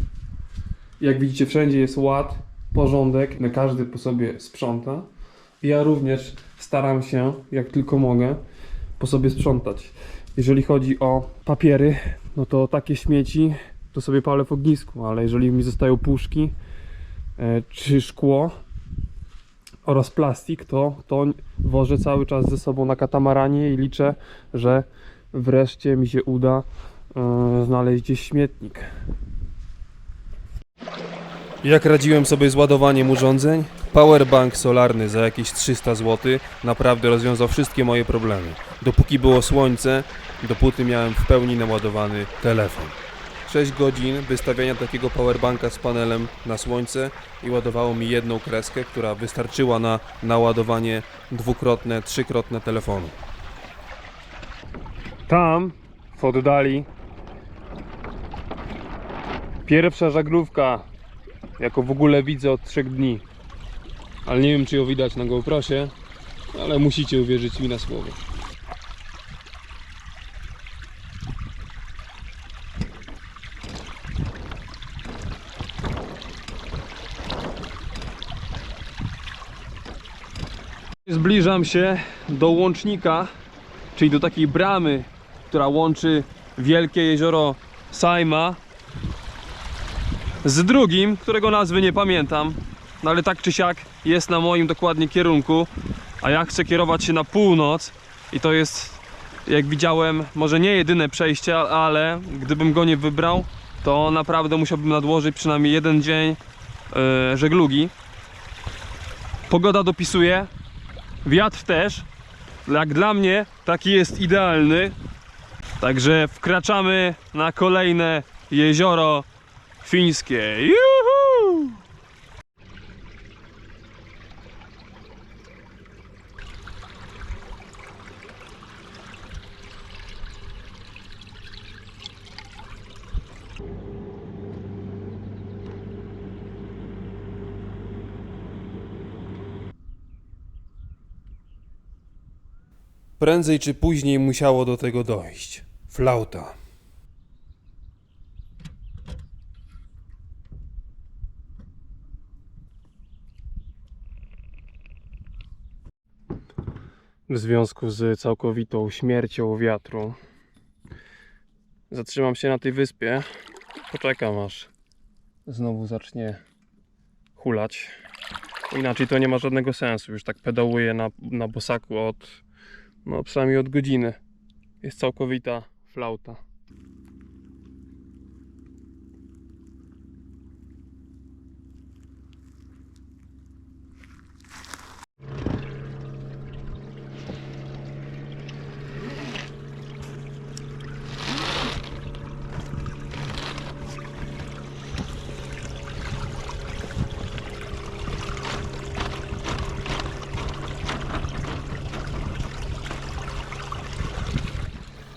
Jak widzicie, wszędzie jest ład, porządek, każdy po sobie sprząta. Ja również staram się, jak tylko mogę, po sobie sprzątać. Jeżeli chodzi o papiery, no to takie śmieci to sobie palę w ognisku, ale jeżeli mi zostają puszki czy szkło oraz plastik, to wożę cały czas ze sobą na katamaranie i liczę, że wreszcie mi się uda znaleźć gdzieś śmietnik. Jak radziłem sobie z ładowaniem urządzeń? Powerbank solarny za jakieś 300 zł naprawdę rozwiązał wszystkie moje problemy. Dopóki było słońce, dopóty miałem w pełni naładowany telefon. 6 godzin wystawiania takiego powerbanka z panelem na słońce i ładowało mi jedną kreskę, która wystarczyła na naładowanie dwukrotne, trzykrotne telefonu. Tam, w oddali, pierwsza żaglówka, jaką w ogóle widzę od 3 dni. Ale nie wiem, czy ją widać na GoProsie, ale musicie uwierzyć mi na słowo. Zbliżam się do łącznika, czyli do takiej bramy, która łączy wielkie jezioro Sajma z drugim, którego nazwy nie pamiętam, no ale tak czy siak jest na moim dokładnie kierunku, a ja chcę kierować się na północ i to jest, jak widziałem, może nie jedyne przejście, ale gdybym go nie wybrał, to naprawdę musiałbym nadłożyć przynajmniej 1 dzień żeglugi. Pogoda dopisuje, wiatr też, jak dla mnie taki jest idealny, także wkraczamy na kolejne jezioro fińskie. Juhu! Prędzej czy później musiało do tego dojść. Flauta. w związku z całkowitą śmiercią wiatru. Zatrzymam się na tej wyspie, poczekam aż znowu zacznie hulać. Inaczej to nie ma żadnego sensu. Już tak pedałuję na bosaku przynajmniej od godziny. Jest całkowita flauta.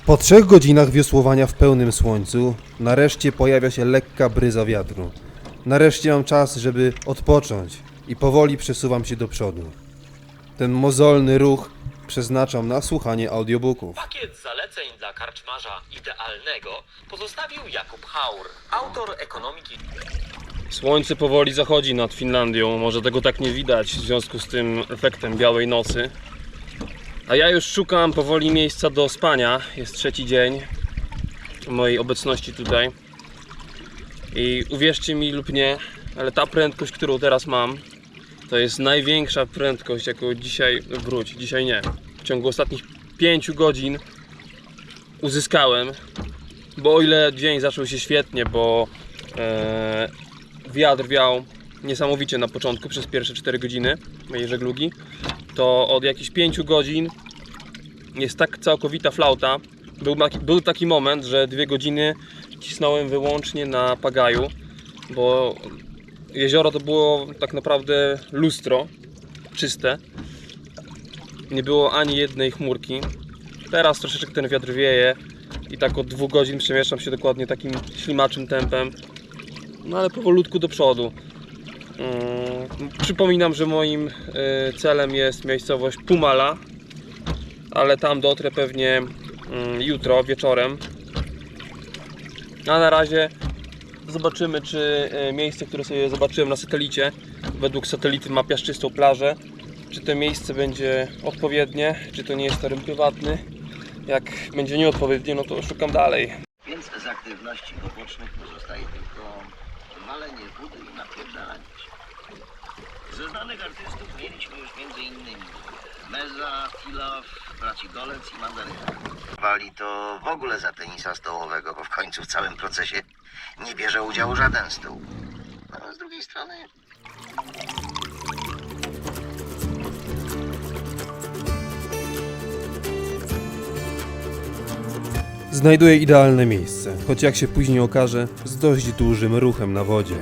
Po 3 godzinach wiosłowania w pełnym słońcu, nareszcie pojawia się lekka bryza wiatru. Nareszcie mam czas, żeby odpocząć i powoli przesuwam się do przodu. Ten mozolny ruch przeznaczam na słuchanie audiobooków. Pakiet zaleceń dla karczmarza idealnego pozostawił Jakub Haur, autor ekonomiki. Słońce powoli zachodzi nad Finlandią. Może tego tak nie widać w związku z tym efektem białej nocy. A ja już szukam powoli miejsca do spania. Jest 3. dzień mojej obecności tutaj. I uwierzcie mi lub nie, ale ta prędkość, którą teraz mam, to jest największa prędkość, jaką dzisiaj nie. W ciągu ostatnich 5 godzin uzyskałem. Bo o ile dzień zaczął się świetnie, bo wiatr wiał niesamowicie na początku przez pierwsze 4 godziny mojej żeglugi, to od jakichś 5 godzin jest tak całkowita flauta. Był taki moment, że 2 godziny cisnąłem wyłącznie na pagaju, bo jezioro to było tak naprawdę lustro czyste. Nie było ani jednej chmurki. Teraz troszeczkę ten wiatr wieje i tak od 2 godzin przemieszczam się dokładnie takim ślimaczym tempem. No ale powolutku do przodu. Przypominam, że moim celem jest miejscowość Pumala, ale tam dotrę pewnie jutro wieczorem. A na razie zobaczymy, czy miejsce, które sobie zobaczyłem na satelicie, według satelity ma piaszczystą plażę, czy to miejsce będzie odpowiednie, czy to nie jest teren prywatny. Jak będzie nieodpowiednie, no to szukam dalej. Więc z aktywności pobocznych pozostaje tylko walenie wody i napierdalanie się. Ze znanych artystów mieliśmy już m.in. Meza, Tilow, braci Golec i Mandaryna. Wali to w ogóle za tenisa stołowego, bo w końcu w całym procesie nie bierze udziału żaden stół. No, z drugiej strony... Znajduję idealne miejsce, choć jak się później okaże, z dość dużym ruchem na wodzie.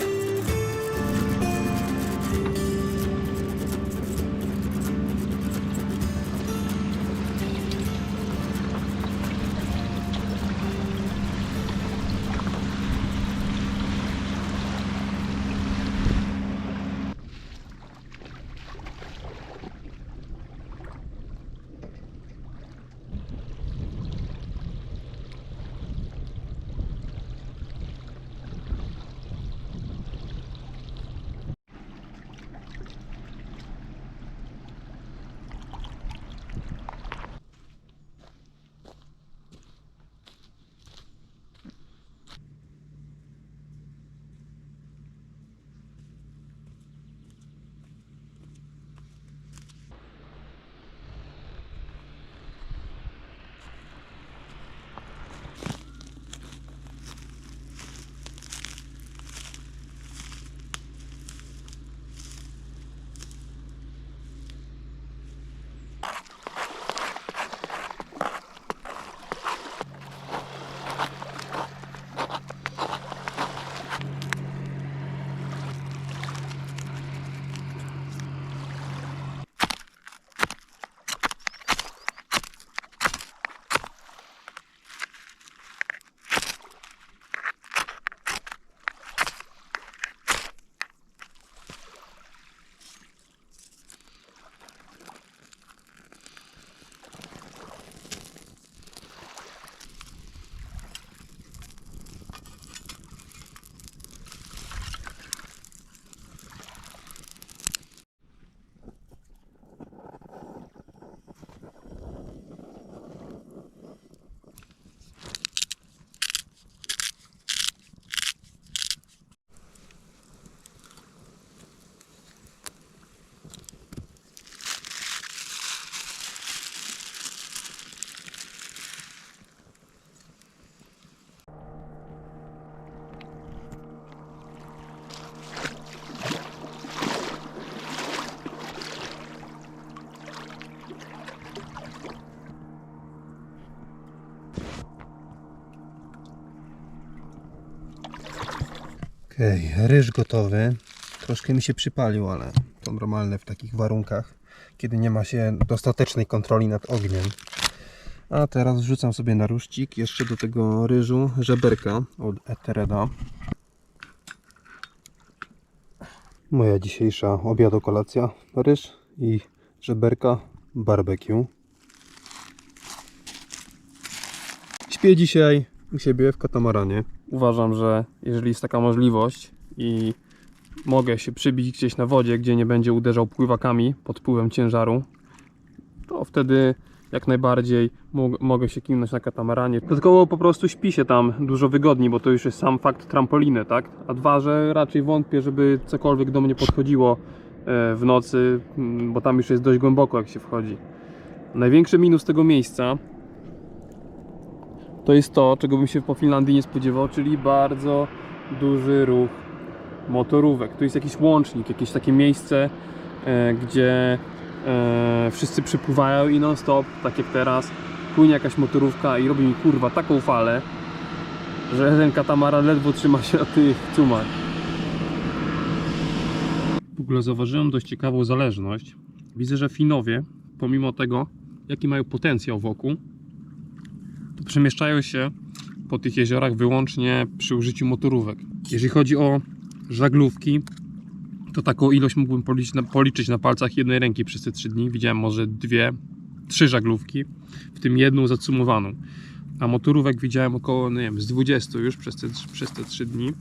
Okej, ryż gotowy. Troszkę mi się przypalił, ale to normalne w takich warunkach, kiedy nie ma się dostatecznej kontroli nad ogniem. A teraz wrzucam sobie na ruszcik jeszcze do tego ryżu żeberka od Etereda. Moja dzisiejsza obiado-kolacja. Ryż i żeberka barbecue. Śpię dzisiaj u siebie w katamaranie. Uważam, że jeżeli jest taka możliwość i mogę się przybić gdzieś na wodzie, gdzie nie będzie uderzał pływakami pod wpływem ciężaru, to wtedy jak najbardziej mogę się kimnąć na katamaranie. Dodatkowo po prostu śpi się tam dużo wygodniej, bo to już jest sam fakt trampoliny, tak? A dwa, że raczej wątpię, żeby cokolwiek do mnie podchodziło w nocy, bo tam już jest dość głęboko, jak się wchodzi. Największy minus tego miejsca to jest to, czego bym się po Finlandii nie spodziewał, czyli bardzo duży ruch motorówek. Tu jest jakiś łącznik, jakieś takie miejsce, gdzie wszyscy przypływają i non stop, tak jak teraz, płynie jakaś motorówka i robi mi kurwa taką falę, że ten katamaran ledwo trzyma się na tych cumach. W ogóle zauważyłem dość ciekawą zależność. Widzę, że Finowie, pomimo tego, jaki mają potencjał wokół, to przemieszczają się po tych jeziorach wyłącznie przy użyciu motorówek. Jeżeli chodzi o żaglówki, to taką ilość mógłbym policzyć na palcach jednej ręki przez te 3 dni. Widziałem może 2, 3 żaglówki, w tym jedną zacumowaną. A motorówek widziałem około, nie wiem, z 20 już przez te 3 dni.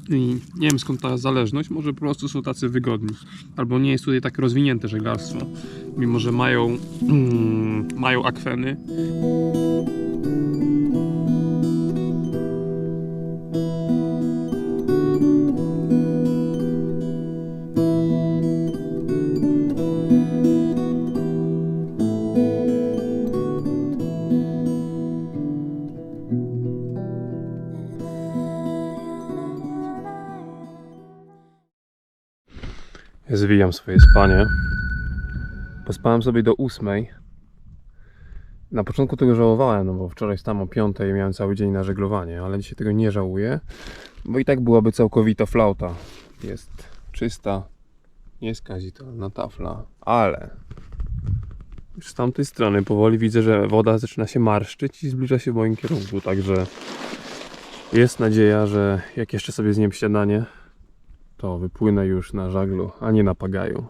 I nie wiem, skąd ta zależność, może po prostu są tacy wygodni. Albo nie jest tutaj tak rozwinięte żeglarstwo, mimo że mają akweny. Zwijam swoje spanie. Pospałem sobie do 8. Na początku tego żałowałem, no bo wczoraj stałem o 5 i miałem cały dzień na żeglowanie, ale dzisiaj tego nie żałuję, bo i tak byłaby całkowita flauta. Jest czysta, nieskazitelna tafla, ale już z tamtej strony powoli widzę, że woda zaczyna się marszczyć i zbliża się w moim kierunku, także jest nadzieja, że jak jeszcze sobie zjem śniadanie, to wypłynę już na żaglu, a nie na pagaju.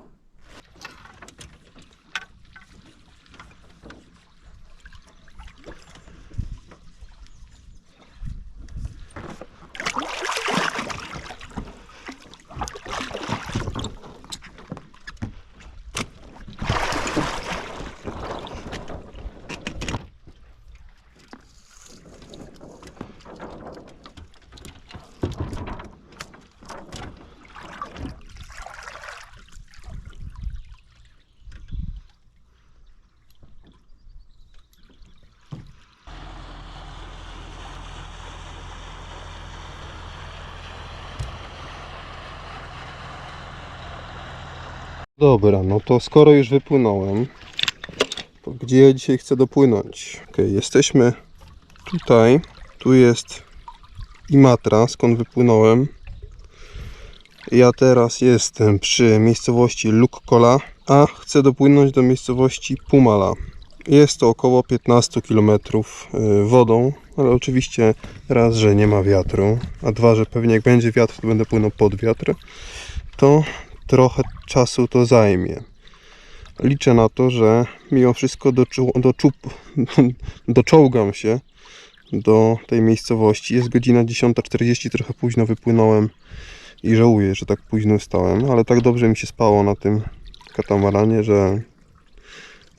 Dobra, no to skoro już wypłynąłem, to gdzie ja dzisiaj chcę dopłynąć? Okej, jesteśmy tutaj. Tu jest Imatra, skąd wypłynąłem. Ja teraz jestem przy miejscowości Lukkola, a chcę dopłynąć do miejscowości Pumala. Jest to około 15 km wodą, ale oczywiście raz, że nie ma wiatru, a dwa, że pewnie jak będzie wiatr, to będę płynął pod wiatr, to trochę czasu to zajmie. Liczę na to, że mimo wszystko doczołgam się do tej miejscowości. Jest godzina 10:40, trochę późno wypłynąłem i żałuję, że tak późno wstałem, ale tak dobrze mi się spało na tym katamaranie, że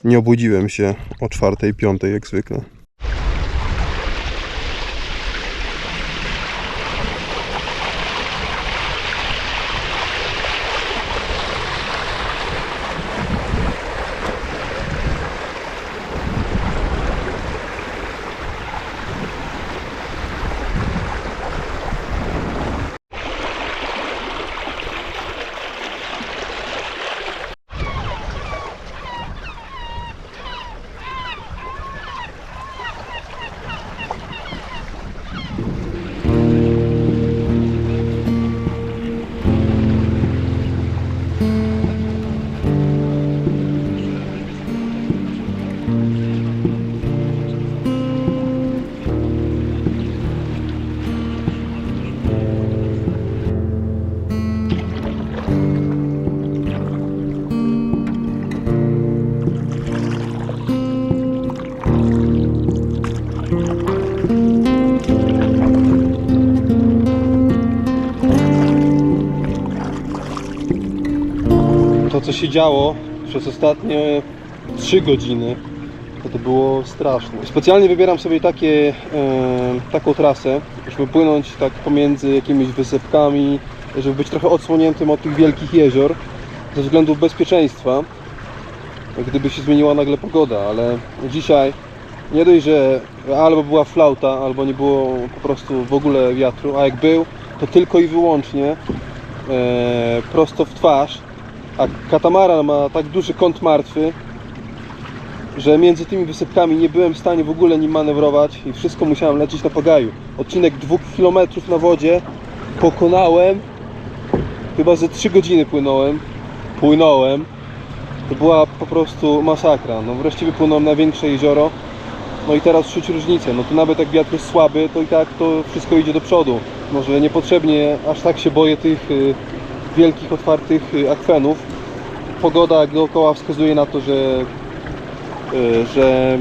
nie obudziłem się o 4:00, 5:00 jak zwykle. się działo przez ostatnie 3 godziny, to było straszne. Specjalnie wybieram sobie taką trasę, żeby płynąć tak pomiędzy jakimiś wysepkami, żeby być trochę odsłoniętym od tych wielkich jezior ze względów bezpieczeństwa, gdyby się zmieniła nagle pogoda, ale dzisiaj nie dość, że albo była flauta, albo nie było po prostu w ogóle wiatru, a jak był, to tylko i wyłącznie prosto w twarz, a katamaran ma tak duży kąt martwy, że między tymi wysepkami nie byłem w stanie w ogóle nim manewrować i wszystko musiałem lecieć na pagaju. Odcinek 2 km na wodzie pokonałem, chyba ze 3 godziny płynąłem. To była po prostu masakra. No wreszcie wypłynąłem na większe jezioro. No i teraz czuć różnicę. No to nawet jak wiatr jest słaby, to i tak to wszystko idzie do przodu. Może niepotrzebnie aż tak się boję tych wielkich, otwartych akwenów. Pogoda dookoła wskazuje na to, że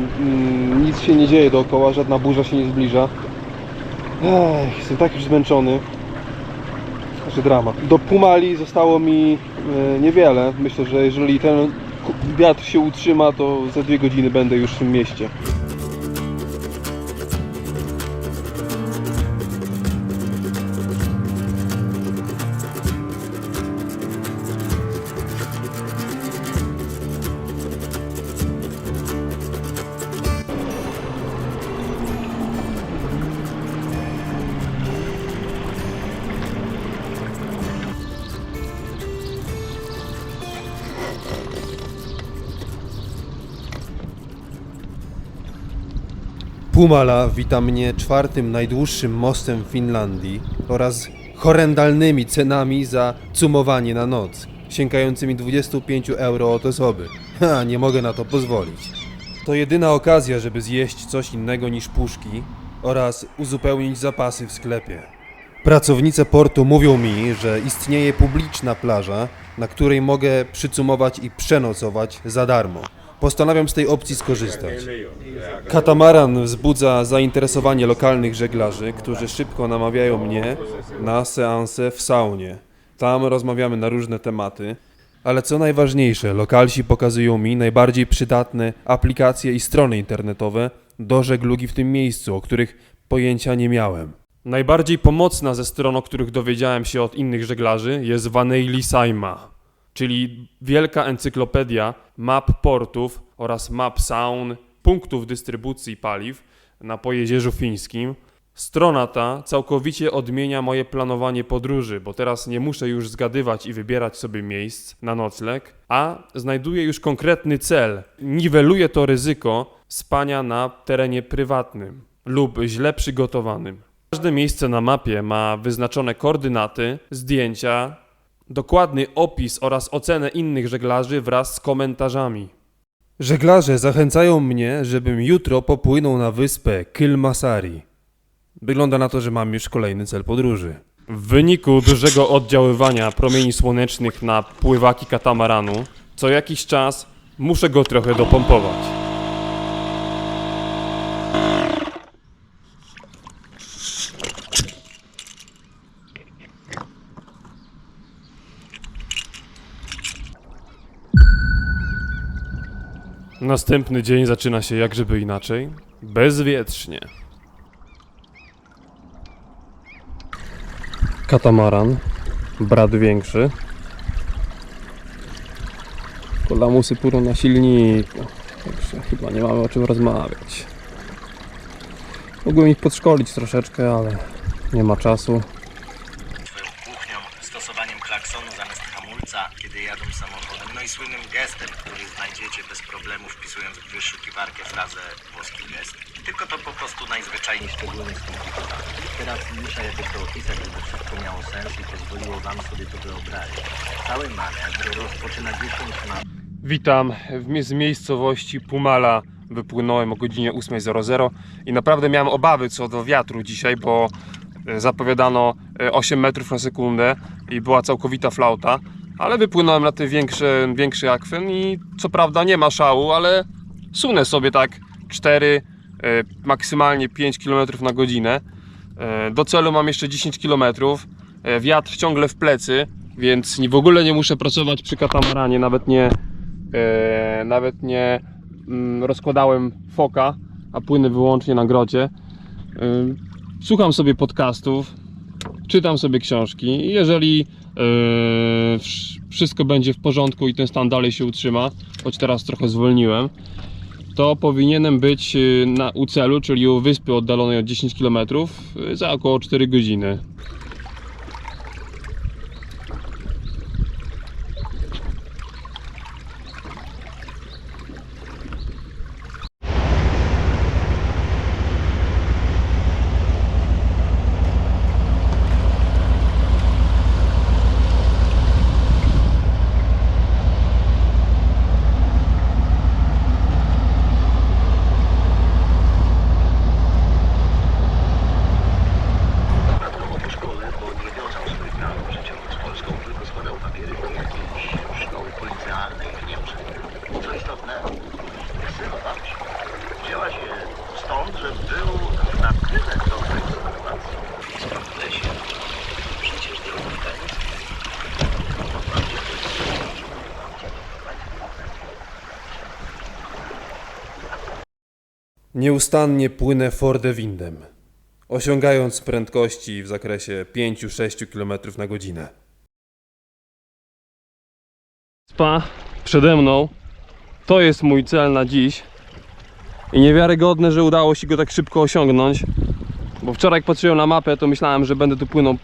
nic się nie dzieje dookoła, żadna burza się nie zbliża. Jestem tak już zmęczony, że dramat. Do Pumali zostało mi niewiele. Myślę, że jeżeli ten wiatr się utrzyma, to za 2 godziny będę już w tym mieście. Pumala wita mnie 4. najdłuższym mostem w Finlandii oraz horrendalnymi cenami za cumowanie na noc, sięgającymi 25 euro od osoby. Nie mogę na to pozwolić. To jedyna okazja, żeby zjeść coś innego niż puszki oraz uzupełnić zapasy w sklepie. Pracownice portu mówią mi, że istnieje publiczna plaża, na której mogę przycumować i przenocować za darmo. Postanawiam z tej opcji skorzystać. Katamaran wzbudza zainteresowanie lokalnych żeglarzy, którzy szybko namawiają mnie na seanse w saunie. Tam rozmawiamy na różne tematy, ale co najważniejsze, lokalsi pokazują mi najbardziej przydatne aplikacje i strony internetowe do żeglugi w tym miejscu, o których pojęcia nie miałem. Najbardziej pomocna ze stron, o których dowiedziałem się od innych żeglarzy, jest Vaneili Saima, czyli wielka encyklopedia map portów oraz map saun, punktów dystrybucji paliw na Pojezierzu Fińskim. Strona ta całkowicie odmienia moje planowanie podróży, bo teraz nie muszę już zgadywać i wybierać sobie miejsc na nocleg, a znajduję już konkretny cel. Niweluje to ryzyko spania na terenie prywatnym lub źle przygotowanym. Każde miejsce na mapie ma wyznaczone koordynaty, zdjęcia, dokładny opis oraz ocenę innych żeglarzy wraz z komentarzami. Żeglarze zachęcają mnie, żebym jutro popłynął na wyspę Kilmasari. Wygląda na to, że mam już kolejny cel podróży. W wyniku dużego oddziaływania promieni słonecznych na pływaki katamaranu, co jakiś czas muszę go trochę dopompować. Następny dzień zaczyna się jakżeby inaczej, bezwietrznie. Katamaran, brat większy. Lamusy pórą na silniku, także chyba nie mamy o czym rozmawiać. Mogłem ich podszkolić troszeczkę, ale nie ma czasu. Swoją kuchnią, stosowaniem klaksonu zamiast hamulca, kiedy jadą samochodem, no i słynnym gestem, który znajdziecie bez problemu, wpisując w wyszukiwarkę frazę włoski gest. Tylko to po prostu najzwyczajniej szczególnie skomplikowane. Teraz muszę jakoś to opisać, żeby wszystko miało sens i pozwoliło wam sobie to wyobrazić. Cały manewr rozpoczyna 10 na... Witam, z miejscowości Pumala wypłynąłem o godzinie 8:00 i naprawdę miałem obawy co do wiatru dzisiaj, bo zapowiadano 8 metrów na sekundę i była całkowita flauta, ale wypłynąłem na ten większy akwen i co prawda nie ma szału, ale sunę sobie tak 4, maksymalnie 5 km na godzinę. Do celu mam jeszcze 10 km, wiatr ciągle w plecy, więc w ogóle nie muszę pracować przy katamaranie, nawet nie rozkładałem foka, a płynę wyłącznie na grocie. Słucham sobie podcastów, czytam sobie książki i jeżeli wszystko będzie w porządku i ten stan dalej się utrzyma, choć teraz trochę zwolniłem, to powinienem być u celu, czyli u wyspy oddalonej od 10 km za około 4 godziny. Po szkole, bo nie wiązał swoich planów życiowych z Polską, tylko składał papiery do jakiejś szkoły policealnej w Niemczech. Co istotne, ksynował się. Wzięła się stąd, że był na tyle dobrej sytuacji. W lesie przecież drogówka jest. Nieustannie płynę Fordewindem, osiągając prędkości w zakresie 5-6 km na godzinę. Spa przede mną, to jest mój cel na dziś i niewiarygodne, że udało się go tak szybko osiągnąć, bo wczoraj jak patrzyłem na mapę, to myślałem, że będę tu płynął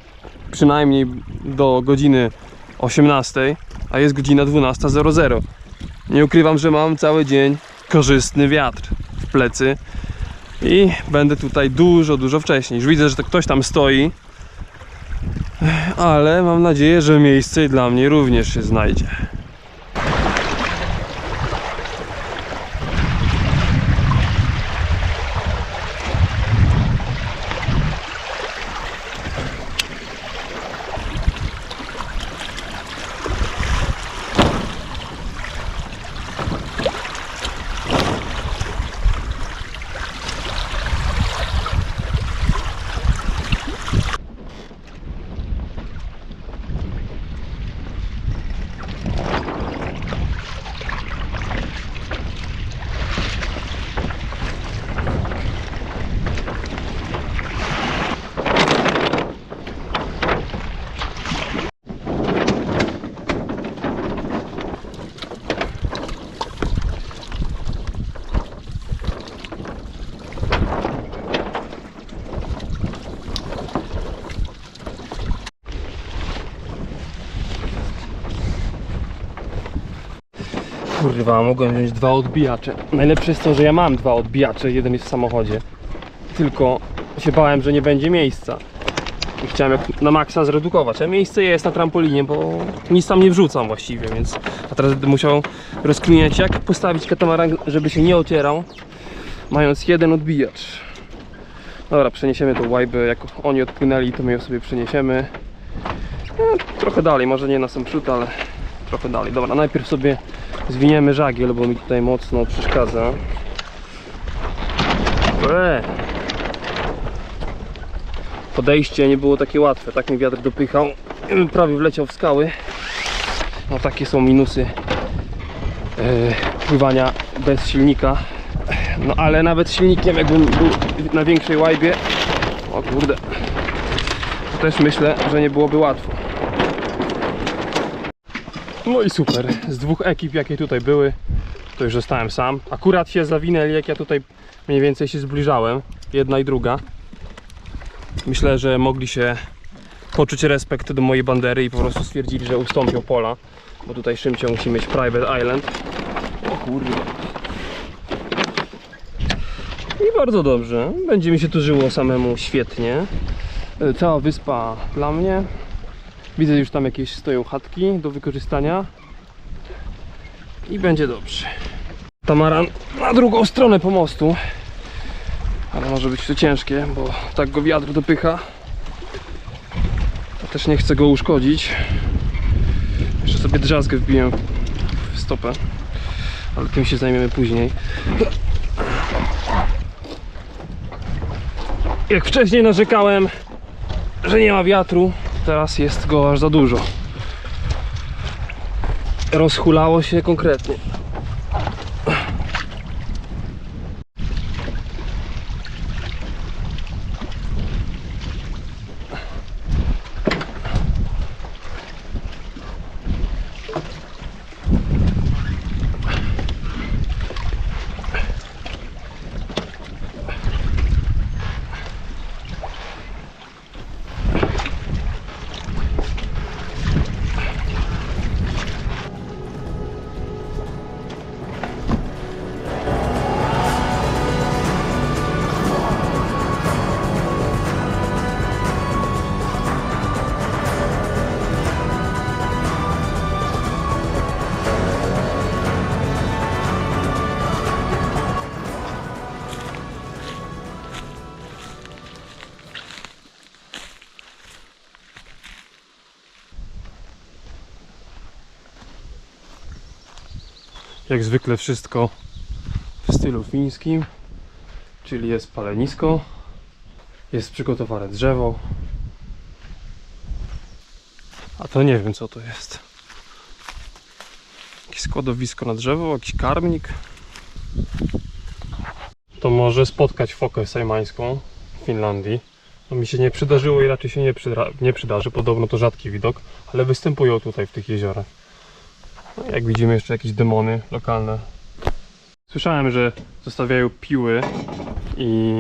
przynajmniej do godziny 18, a jest godzina 12:00. Nie ukrywam, że mam cały dzień korzystny wiatr w plecy i będę tutaj dużo wcześniej. Już widzę, że to ktoś tam stoi, ale mam nadzieję, że miejsce dla mnie również się znajdzie. Kurwa, mogłem wziąć 2 odbijacze. Najlepsze jest to, że ja mam 2 odbijacze, jeden jest w samochodzie. Tylko się bałem, że nie będzie miejsca. I chciałem jak na maksa zredukować. A miejsce jest na trampolinie, bo nic tam nie wrzucam właściwie, więc... A teraz będę musiał rozkminiać, jak postawić katamaran, żeby się nie ocierał, mając 1 odbijacz. Dobra, przeniesiemy tą łajbę, jak oni odpłynęli, to my ją sobie przeniesiemy. Trochę dalej, może nie na sam przód, ale trochę dalej. Dobra, najpierw sobie zwiniemy żagiel, bo mi tutaj mocno przeszkadza. Podejście nie było takie łatwe, tak mi wiatr dopychał, prawie wleciał w skały. No takie są minusy pływania bez silnika. No ale nawet z silnikiem, jakbym był na większej łajbie, o kurde, to też myślę, że nie byłoby łatwo. No i super, z 2 ekip jakie tutaj były, to już zostałem sam. Akurat się zawinęli, jak ja tutaj mniej więcej się zbliżałem, jedna i druga. Myślę, że mogli się poczuć respekt do mojej bandery i po prostu stwierdzili, że ustąpią pola, bo tutaj Szymcio musi mieć private island. O kurde. I bardzo dobrze, będzie mi się tu żyło samemu świetnie. Cała wyspa dla mnie. Widzę, już tam jakieś stoją chatki do wykorzystania i będzie dobrze. Tamaran na drugą stronę pomostu, ale może być to ciężkie, bo tak go wiatr dopycha. Ja też nie chcę go uszkodzić. Jeszcze sobie drzazgę wbiłem w stopę, ale tym się zajmiemy później. Jak wcześniej narzekałem, że nie ma wiatru, teraz jest go aż za dużo. rozhulało się konkretnie. Jak zwykle wszystko w stylu fińskim, czyli jest palenisko, jest przygotowane drzewo, a to nie wiem co to jest. Jakieś składowisko na drzewo, jakiś karmnik. To może spotkać fokę sajmańską w Finlandii. No mi się nie przydarzyło i raczej się nie przydarzy, podobno to rzadki widok, ale występują tutaj w tych jeziorach. No, jak widzimy jeszcze jakieś demony lokalne. Słyszałem, że zostawiają piły i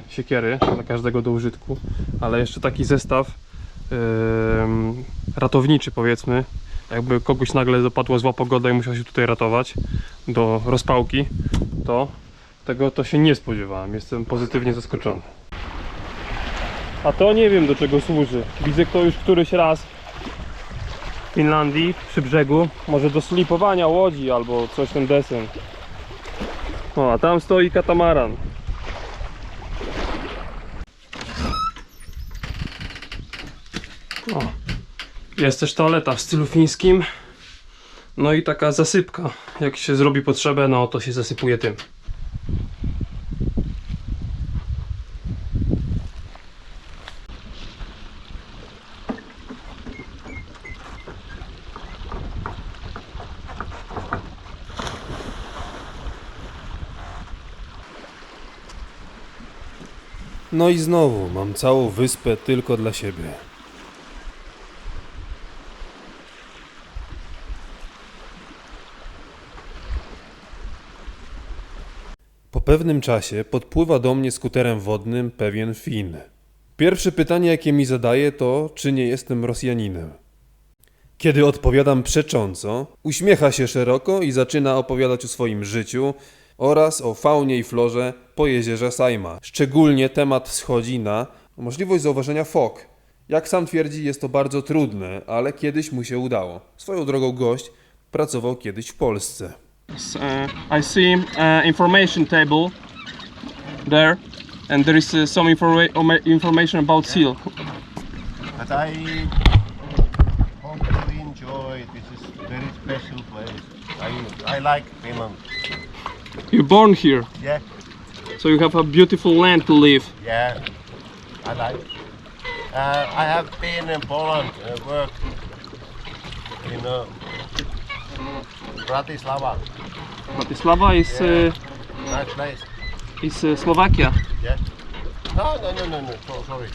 siekiery dla każdego do użytku, ale jeszcze taki zestaw ratowniczy powiedzmy, jakby kogoś nagle dopadła zła pogoda i musiał się tutaj ratować do rozpałki, to tego to się nie spodziewałem. Jestem pozytywnie zaskoczony. A to nie wiem do czego służy. Widzę to już któryś raz w Finlandii przy brzegu. Może do slipowania łodzi albo coś ten deseń. O, a tam stoi katamaran. O, jest też toaleta w stylu fińskim. No i taka zasypka. Jak się zrobi potrzebę, no to się zasypuje tym. No i znowu mam całą wyspę tylko dla siebie. Po pewnym czasie podpływa do mnie skuterem wodnym pewien Fin. Pierwsze pytanie, jakie mi zadaje, to czy nie jestem Rosjaninem. Kiedy odpowiadam przecząco, uśmiecha się szeroko i zaczyna opowiadać o swoim życiu oraz o faunie i florze po jeziorze Sajma. Szczególnie temat schodzi na możliwość zauważenia fok. Jak sam twierdzi, jest to bardzo trudne, ale kiedyś mu się udało. Swoją drogą gość pracował kiedyś w Polsce. I see information table there, and there is some information about seal. But I hope you enjoy. This is very special place. I like Finland. You're born here, Yeah, so you have a beautiful land to live. yeah, I like. I have been in Poland, worked in Bratislava. Bratislava is Nice place. Slovakia. Yeah. No. Sorry.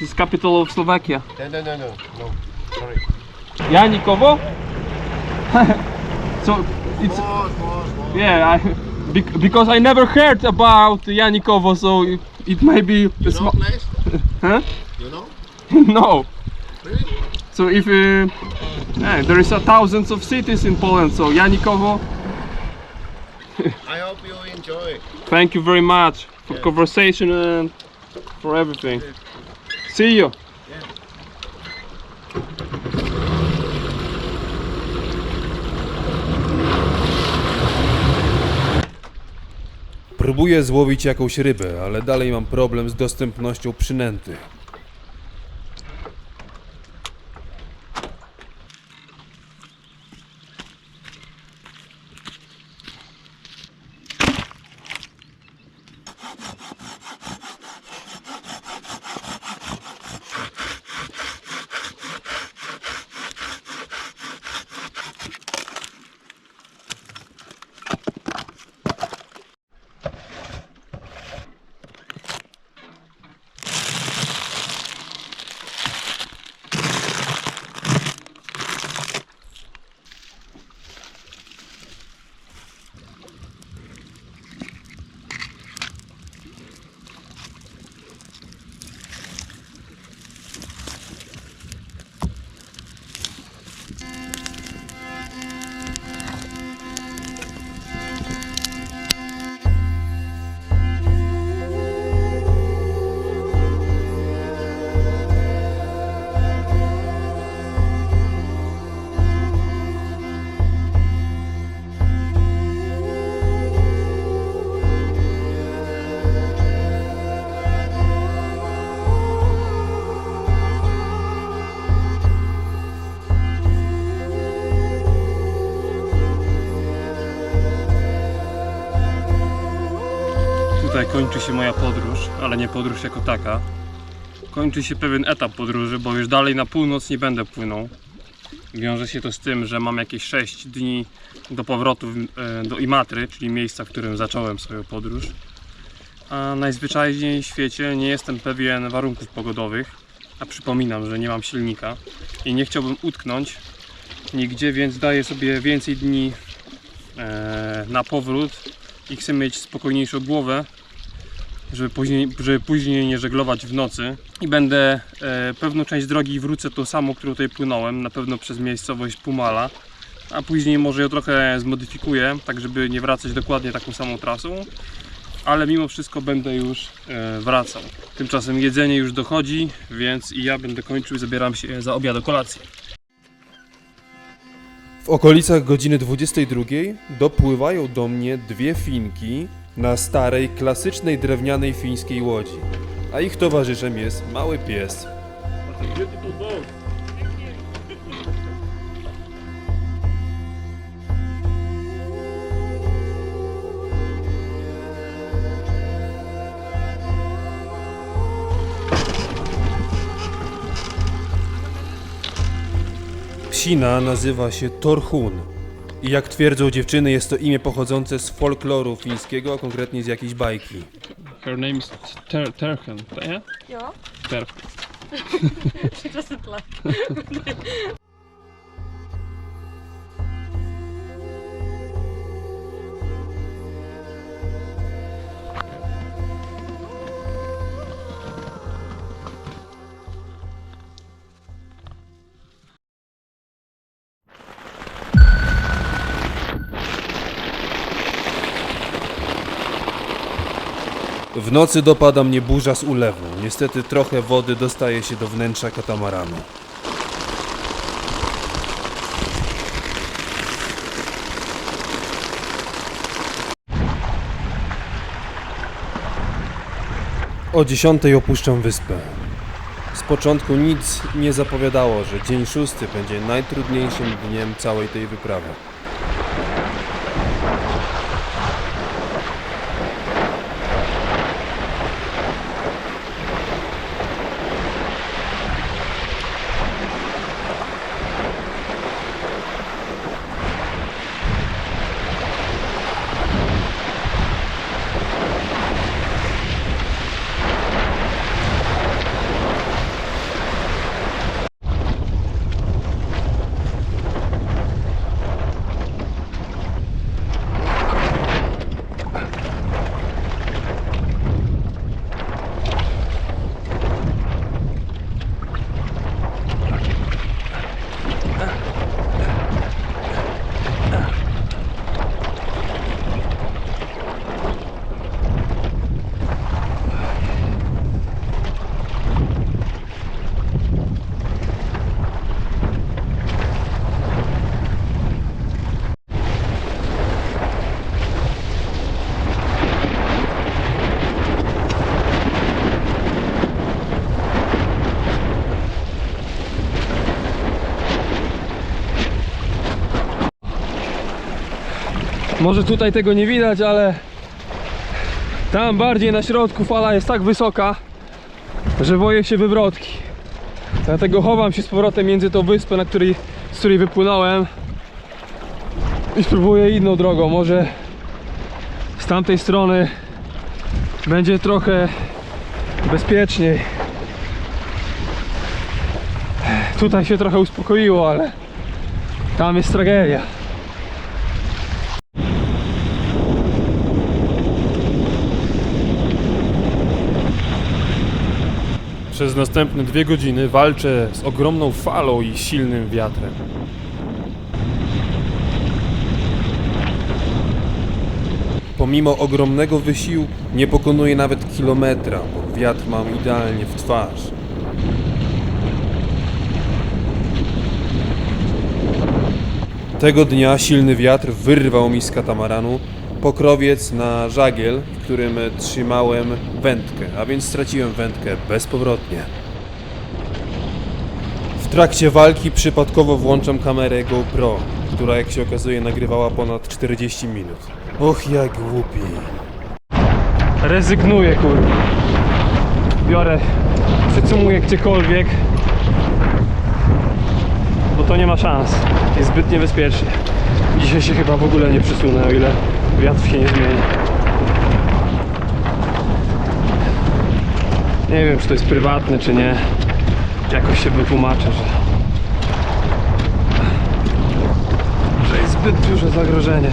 This is capital of Slovakia. No. Sorry. Janikovo. So it's More. yeah. Because I never heard about Janikovo, so it may be You know place? huh? You know? No. Really? So if there is thousands of cities in Poland, so Janikovo. I hope you enjoy. Thank you very much for conversation and for everything. See you. Próbuję złowić jakąś rybę, ale dalej mam problem z dostępnością przynęty. kończy się moja podróż, ale nie podróż jako taka. Kończy się pewien etap podróży, bo już dalej na północ nie będę płynął. Wiąże się to z tym, że mam jakieś 6 dni do powrotu do Imatry, czyli miejsca, w którym zacząłem swoją podróż. A najzwyczajniej w świecie nie jestem pewien warunków pogodowych. A przypominam, że nie mam silnika i nie chciałbym utknąć nigdzie, więc daję sobie więcej dni na powrót i chcę mieć spokojniejszą głowę, żeby później nie żeglować w nocy. I będę pewną część drogi wrócę tą samą, którą tutaj płynąłem, na pewno przez miejscowość Pumala, a później może ją trochę zmodyfikuję, tak żeby nie wracać dokładnie taką samą trasą, ale mimo wszystko będę już wracał. Tymczasem jedzenie już dochodzi, więc i ja będę kończył i zabieram się za obiad, kolację. W okolicach godziny 22 dopływają do mnie 2 Finki na starej, klasycznej drewnianej fińskiej łodzi, a ich towarzyszem jest mały pies. Psina nazywa się Torhun i jak twierdzą dziewczyny, jest to imię pochodzące z folkloru fińskiego, a konkretnie z jakiejś bajki. Her name is Terchen, yeah? Ja, Terchen. she doesn't like. W nocy dopada mnie burza z ulewu. Niestety trochę wody dostaje się do wnętrza katamaranu. O 10 opuszczam wyspę. Z początku nic nie zapowiadało, że dzień 6 będzie najtrudniejszym dniem całej tej wyprawy. Może tutaj tego nie widać, ale tam bardziej na środku fala jest tak wysoka, że boję się wywrotki. Dlatego chowam się z powrotem między tą wyspę, z której wypłynąłem, i spróbuję inną drogą. Może z tamtej strony będzie trochę bezpieczniej. Tutaj się trochę uspokoiło, ale tam jest tragedia. Przez następne 2 godziny walczę z ogromną falą i silnym wiatrem. Pomimo ogromnego wysiłku nie pokonuję nawet kilometra, bo wiatr mam idealnie w twarz. Tego dnia silny wiatr wyrwał mi z katamaranu pokrowiec na żagiel, w którym trzymałem wędkę, a więc straciłem wędkę bezpowrotnie. W trakcie walki przypadkowo włączam kamerę GoPro, która jak się okazuje nagrywała ponad 40 minut. Och, jak głupi. rezygnuję, kurwa. Biorę, przycumuję gdziekolwiek, bo to nie ma szans. Jest zbyt niebezpiecznie. Dzisiaj się chyba w ogóle nie przysunę, o ile wiatr się nie zmieni. Nie wiem, czy to jest prywatne, czy nie. Jakoś się wytłumaczę, że jest zbyt duże zagrożenie.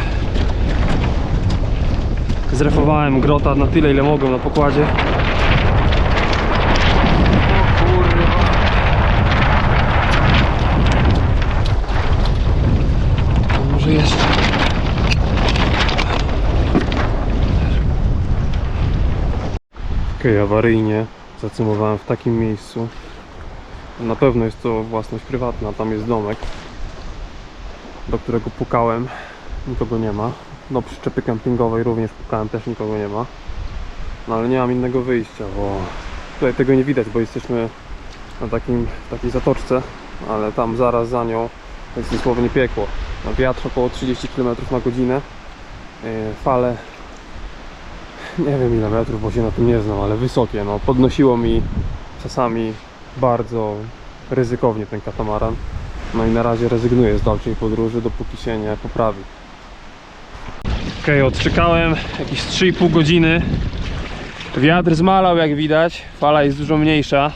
Zrefowałem grota na tyle, ile mogłem na pokładzie. O kurwa. To może jeszcze. Okej, awaryjnie zacymowałem w takim miejscu. Na pewno jest to własność prywatna, tam jest domek, do którego pukałem, nikogo nie ma. Do przyczepy kempingowej również pukałem, też nikogo nie ma. No ale nie mam innego wyjścia, bo tutaj tego nie widać, bo jesteśmy na takiej zatoczce, ale tam zaraz za nią to jest dosłownie piekło. Na wiatr około 30 km na godzinę, fale nie wiem ile metrów, bo się na tym nie znam, ale wysokie, no podnosiło mi czasami bardzo ryzykownie ten katamaran. No i na razie rezygnuję z dalszej podróży, dopóki się nie poprawi. Okej, odczekałem jakieś 3,5 godziny. Wiatr zmalał, jak widać, fala jest dużo mniejsza.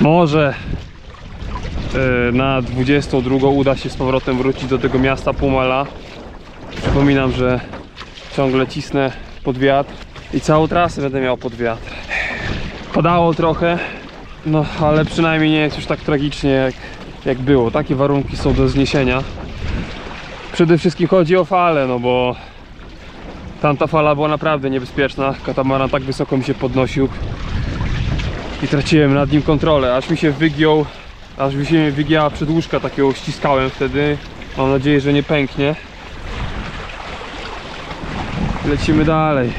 Może na 22 uda się z powrotem wrócić do tego miasta Pumala. Przypominam, że ciągle cisnę pod wiatr i całą trasę będę miał pod wiatr. Padało trochę, no ale przynajmniej nie jest już tak tragicznie jak było. Takie warunki są do zniesienia. Przede wszystkim chodzi o falę, no bo tamta fala była naprawdę niebezpieczna. Katamaran tak wysoko mi się podnosił i traciłem nad nim kontrolę, aż mi się wygiął, aż mi się wygięła przedłużka, takiego ściskałem wtedy. Mam nadzieję, że nie pęknie. Lecimy dalej.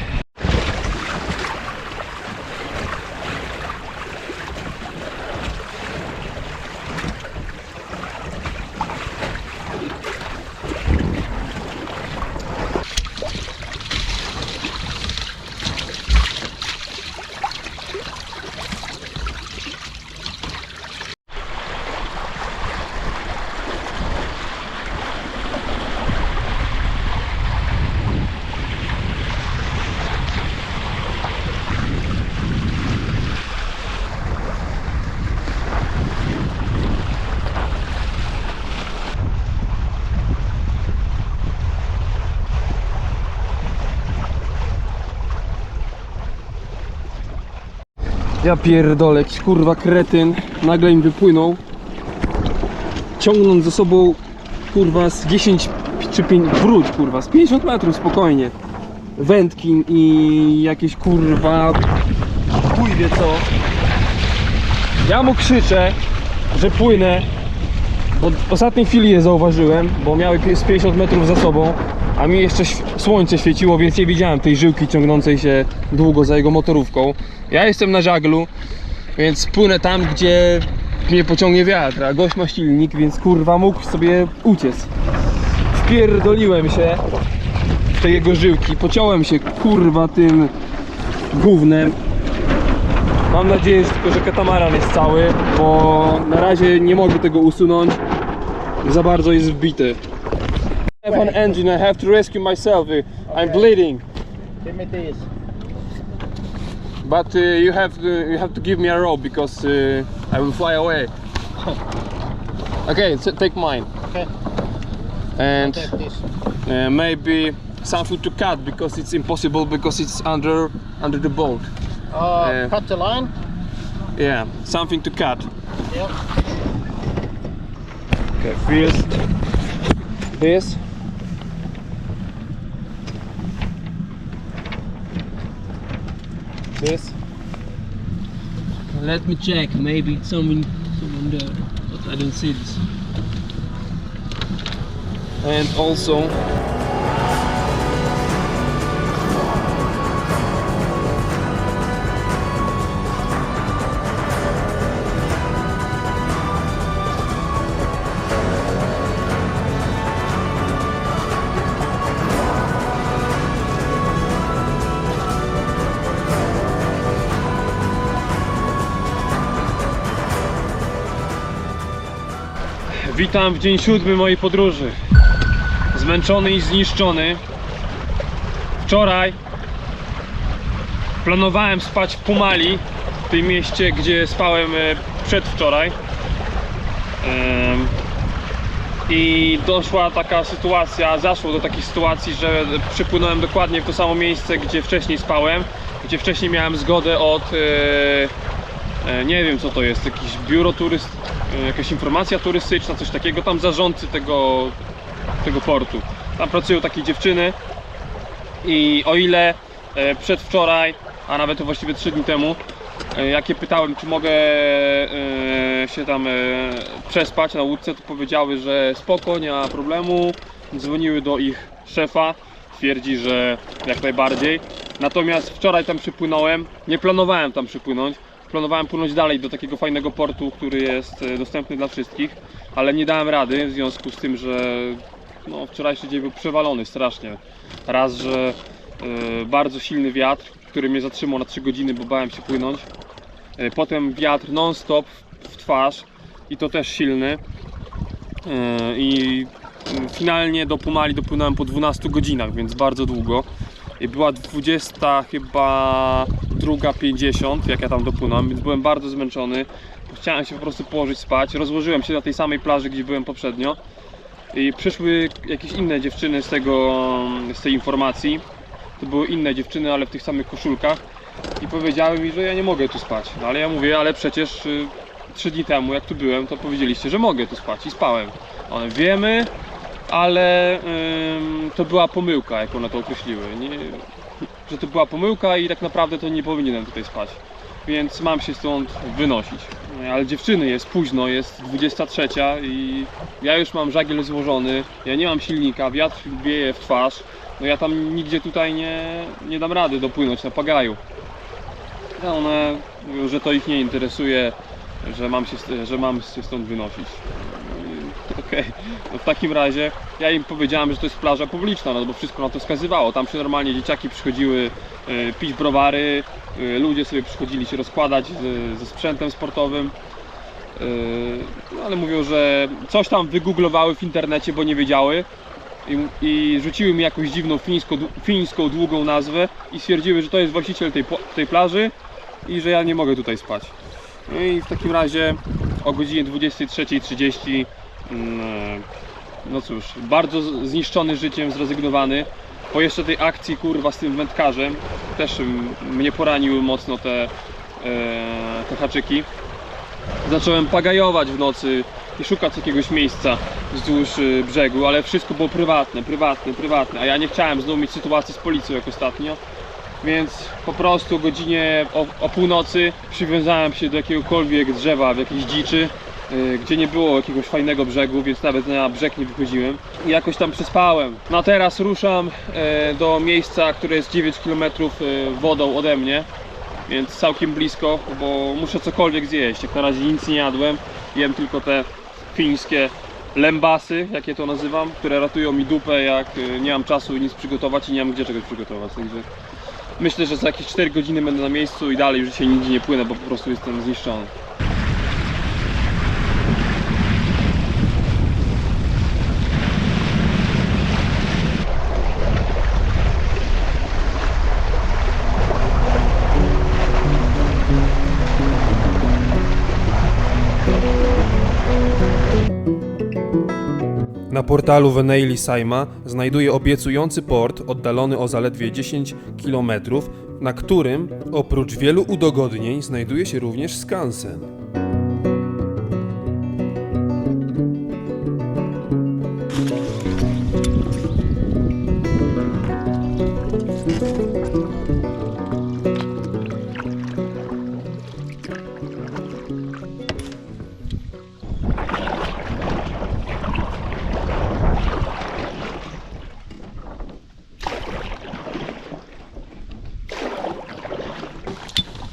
Ja pierdolę, jakiś kurwa kretyn nagle im wypłynął, ciągnąc ze sobą kurwa z 10 czy 5, wróć kurwa, z 50 metrów spokojnie, wędki i jakieś kurwa chuj wie co. Ja mu krzyczę, że płynę, bo w ostatniej chwili je zauważyłem, bo miały z 50 metrów za sobą, a mi jeszcze słońce świeciło, więc nie widziałem tej żyłki ciągnącej się długo za jego motorówką. Ja jestem na żaglu, więc płynę tam, gdzie mnie pociągnie wiatr, a gość ma silnik, więc kurwa mógł sobie uciec. Wpierdoliłem się w te jego żyłki, pociąłem się kurwa tym gównem. Mam nadzieję, że tylko, że katamaran jest cały, bo na razie nie mogę tego usunąć. Za bardzo jest wbity. I have an engine, I have to rescue myself. I'm bleeding. Give me this. But you have to give me a rope because I will fly away. Okay, take mine. Okay. And Take this. maybe something to cut because it's impossible because it's under the boat. Cut the line. Yeah, something to cut. Yep. Okay, first this. This. Let me check, maybe someone there, but I don't see this. And also Witam w dzień 7 mojej podróży. Zmęczony i zniszczony. Wczoraj planowałem spać w Pumali, w tym mieście, gdzie spałem przedwczoraj. I doszła taka sytuacja, zaszło do takiej sytuacji, że przypłynąłem dokładnie w to samo miejsce, gdzie wcześniej spałem, gdzie wcześniej miałem zgodę od nie wiem co to jest, jakieś biuro jakaś informacja turystyczna, coś takiego, tam zarządcy tego portu. Tam pracują takie dziewczyny i o ile przedwczoraj, a nawet właściwie 3 dni temu, jak je pytałem, czy mogę się tam przespać na łódce, to powiedziały, że spoko, nie ma problemu. Dzwoniły do ich szefa, twierdzi, że jak najbardziej. Natomiast wczoraj tam przypłynąłem, nie planowałem tam przypłynąć. Planowałem płynąć dalej do takiego fajnego portu, który jest dostępny dla wszystkich, ale nie dałem rady w związku z tym, że no, wczorajszy dzień był przewalony strasznie. Raz, że bardzo silny wiatr, który mnie zatrzymał na 3 godziny, bo bałem się płynąć. Potem wiatr non-stop w twarz i to też silny. I finalnie do Pumali dopłynąłem po 12 godzinach, więc bardzo długo. I była 20 chyba 2:50, jak ja tam dopłynąłem, więc byłem bardzo zmęczony. Chciałem się po prostu położyć spać. Rozłożyłem się na tej samej plaży, gdzie byłem poprzednio. I przyszły jakieś inne dziewczyny z tej informacji. To były inne dziewczyny, ale w tych samych koszulkach. I powiedziały mi, że ja nie mogę tu spać. No, ale ja mówię, ale przecież 3 dni temu, jak tu byłem, to powiedzieliście, że mogę tu spać i spałem. One, wiemy, ale to była pomyłka, jak one to określiły. Że to była pomyłka i tak naprawdę to nie powinienem tutaj spać. Więc mam się stąd wynosić. Ale dziewczyny, jest późno, jest 23 i ja już mam żagiel złożony, ja nie mam silnika, wiatr wieje w twarz. No ja tam nigdzie tutaj nie dam rady dopłynąć na pagaju. A one mówią, że to ich nie interesuje, że mam się stąd wynosić. Okej. No w takim razie ja im powiedziałem, że to jest plaża publiczna, no bo wszystko na to wskazywało. Tam się normalnie dzieciaki przychodziły pić browary, ludzie sobie przychodzili się rozkładać ze sprzętem sportowym. Ale mówią, że coś tam wygooglowały w internecie, bo nie wiedziały. I rzuciły mi jakąś dziwną fińską długą nazwę i stwierdziły, że to jest właściciel tej plaży i że ja nie mogę tutaj spać. No i w takim razie o godzinie 23:30 no cóż, bardzo zniszczony życiem, zrezygnowany. Po jeszcze tej akcji kurwa z tym wędkarzem też mnie poraniły mocno te haczyki. Zacząłem pagajować w nocy i szukać jakiegoś miejsca wzdłuż brzegu, ale wszystko było prywatne, a ja nie chciałem znowu mieć sytuacji z policją jak ostatnio, więc po prostu o godzinie o północy przywiązałem się do jakiegokolwiek drzewa w jakiejś dziczy, gdzie nie było jakiegoś fajnego brzegu, więc nawet na brzeg nie wychodziłem i jakoś tam przespałem. No a teraz ruszam do miejsca, które jest 9 km wodą ode mnie, więc całkiem blisko, bo muszę cokolwiek zjeść. Jak na razie nic nie jadłem, jem tylko te fińskie lembasy, jak je to nazywam, które ratują mi dupę, jak nie mam czasu nic przygotować i nie mam gdzie czegoś przygotować. Także myślę, że za jakieś 4 godziny będę na miejscu i dalej już dzisiaj nigdzie nie płynę, bo po prostu jestem zniszczony. Na portalu Veneili Saima znajduje obiecujący port oddalony o zaledwie 10 km, na którym oprócz wielu udogodnień znajduje się również skansen.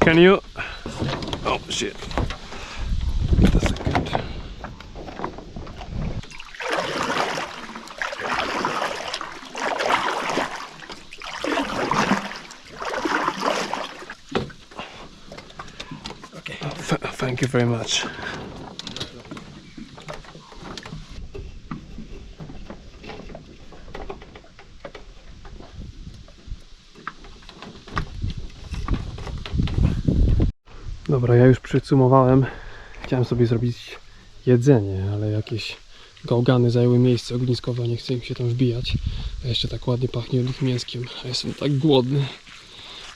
Can you? Oh shit. Wait a second. Okay. Thank you very much. Dobra, ja już przycumowałem. Chciałem sobie zrobić jedzenie, ale jakieś gałgany zajęły miejsce ogniskowe, nie chcę im się tam wbijać. A jeszcze tak ładnie pachnie od nich mięskiem. A jestem tak głodny.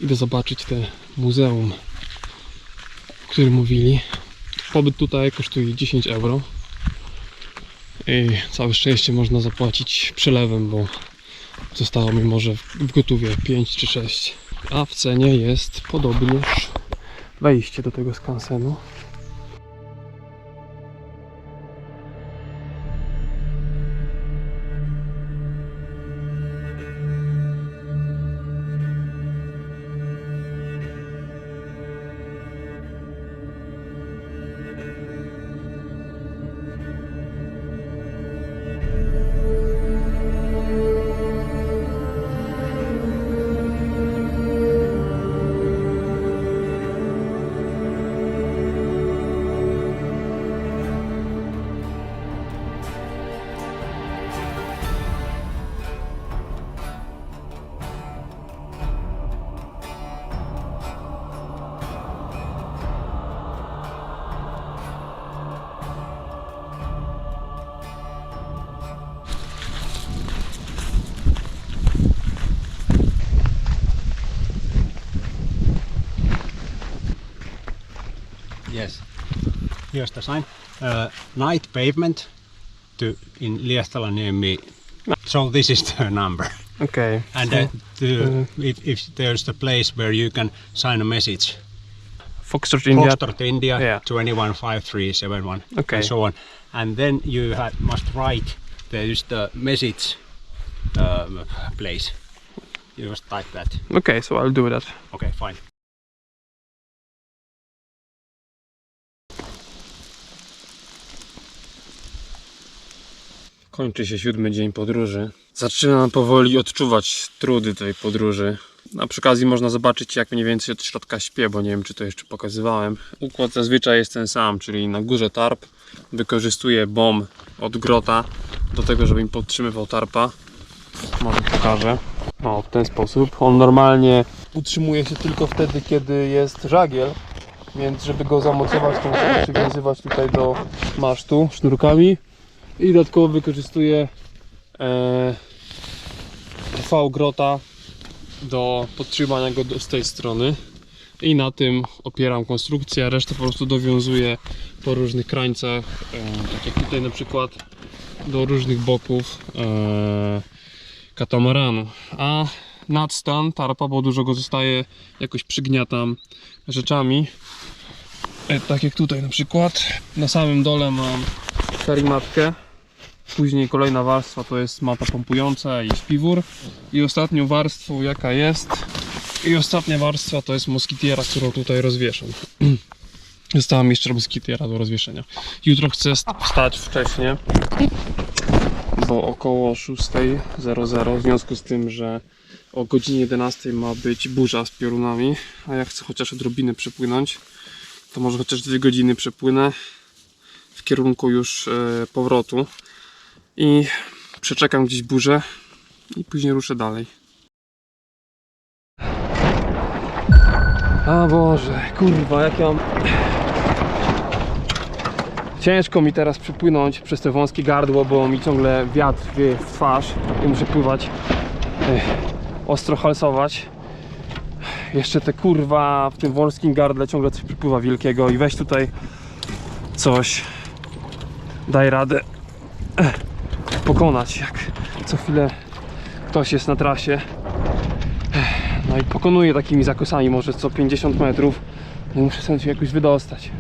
Idę zobaczyć te muzeum, o którym mówili. Pobyt tutaj kosztuje 10 euro. I całe szczęście można zapłacić przelewem, bo zostało mi może w gotówie 5 czy 6. A w cenie jest podobnież wejście do tego skansenu. Yes. Here's the sign. Night pavement in Liestalaniemi. So this is the number. Okay. And if there's the place where you can sign a message. Foxtrot India. Foxtrot India, Yeah. 215371. Okay. And so on. And then you must write. There is the message place. You must type that. Okay, so I'll do that. Okay, fine. Kończy się 7. dzień podróży. Zaczynam powoli odczuwać trudy tej podróży. A przy okazji można zobaczyć, jak mniej więcej od środka śpię, bo nie wiem, czy to jeszcze pokazywałem. Układ zazwyczaj jest ten sam, czyli na górze tarp. Wykorzystuję BOM od grota do tego, żeby im podtrzymywał tarpa. Może pokażę. O, w ten sposób. On normalnie Utrzymuje się tylko wtedy, kiedy jest żagiel, więc żeby go zamocować, to muszę przywiązywać tutaj do masztu sznurkami i dodatkowo wykorzystuję V grota do podtrzymania go z tej strony i na tym opieram konstrukcję, a resztę po prostu dowiązuję po różnych krańcach, tak jak tutaj na przykład do różnych boków katamaranu. A nadstan tarpa, bo dużo go zostaje, jakoś przygniatam rzeczami, tak jak tutaj na przykład. Na samym dole mam karimatkę, później kolejna warstwa to jest mata pompująca i śpiwór, i ostatnią warstwą jaka jest, i ostatnia warstwa to jest moskitiera, którą tutaj rozwieszam. Została mi jeszcze moskitiera do rozwieszenia. Jutro chcę wstać wcześniej, bo około 6:00, w związku z tym, że o godzinie 11:00 ma być burza z piorunami, a ja chcę chociaż odrobinę przepłynąć, to może chociaż 2 godziny przepłynę w kierunku już powrotu i przeczekam gdzieś burzę i później ruszę dalej. A Boże, kurwa, jak ja mam... Ciężko mi teraz przepłynąć przez te wąskie gardło, bo mi ciągle wiatr wieje w twarz i muszę pływać, ostro halsować. Jeszcze te kurwa w tym wąskim gardle ciągle coś przypływa wielkiego i weź tutaj coś, daj radę pokonać, jak co chwilę ktoś jest na trasie. No i pokonuję takimi zakosami, może co 50 metrów. No i muszę sobie się jakoś wydostać.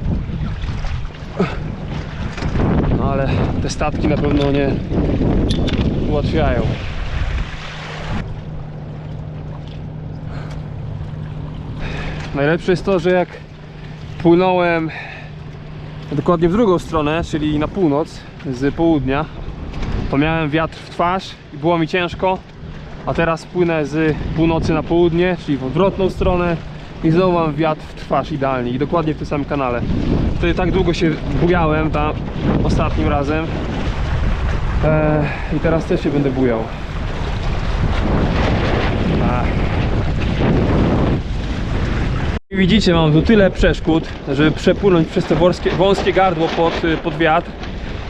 No ale te statki na pewno nie ułatwiają. Najlepsze jest to, że jak płynąłem dokładnie w drugą stronę, czyli na północ z południa, to miałem wiatr w twarz i było mi ciężko, a teraz płynę z północy na południe, czyli w odwrotną stronę i znowu mam wiatr w twarz idealnie i dokładnie w tym samym kanale. Wtedy tak długo się bujałem tam ostatnim razem i teraz też się będę bujał. Widzicie, mam tu tyle przeszkód, żeby przepłynąć przez to wąskie gardło pod wiatr.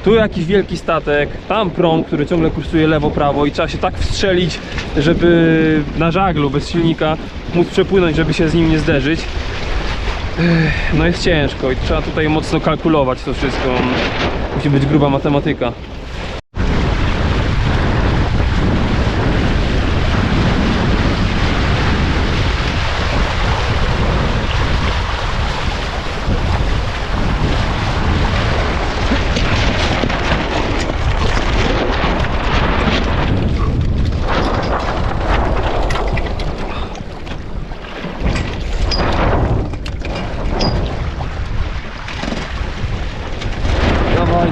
Tu jakiś wielki statek, tam prąd, który ciągle kursuje lewo-prawo i trzeba się tak wstrzelić, żeby na żaglu bez silnika móc przepłynąć, żeby się z nim nie zderzyć. No jest ciężko i trzeba tutaj mocno kalkulować to wszystko. Musi być gruba matematyka.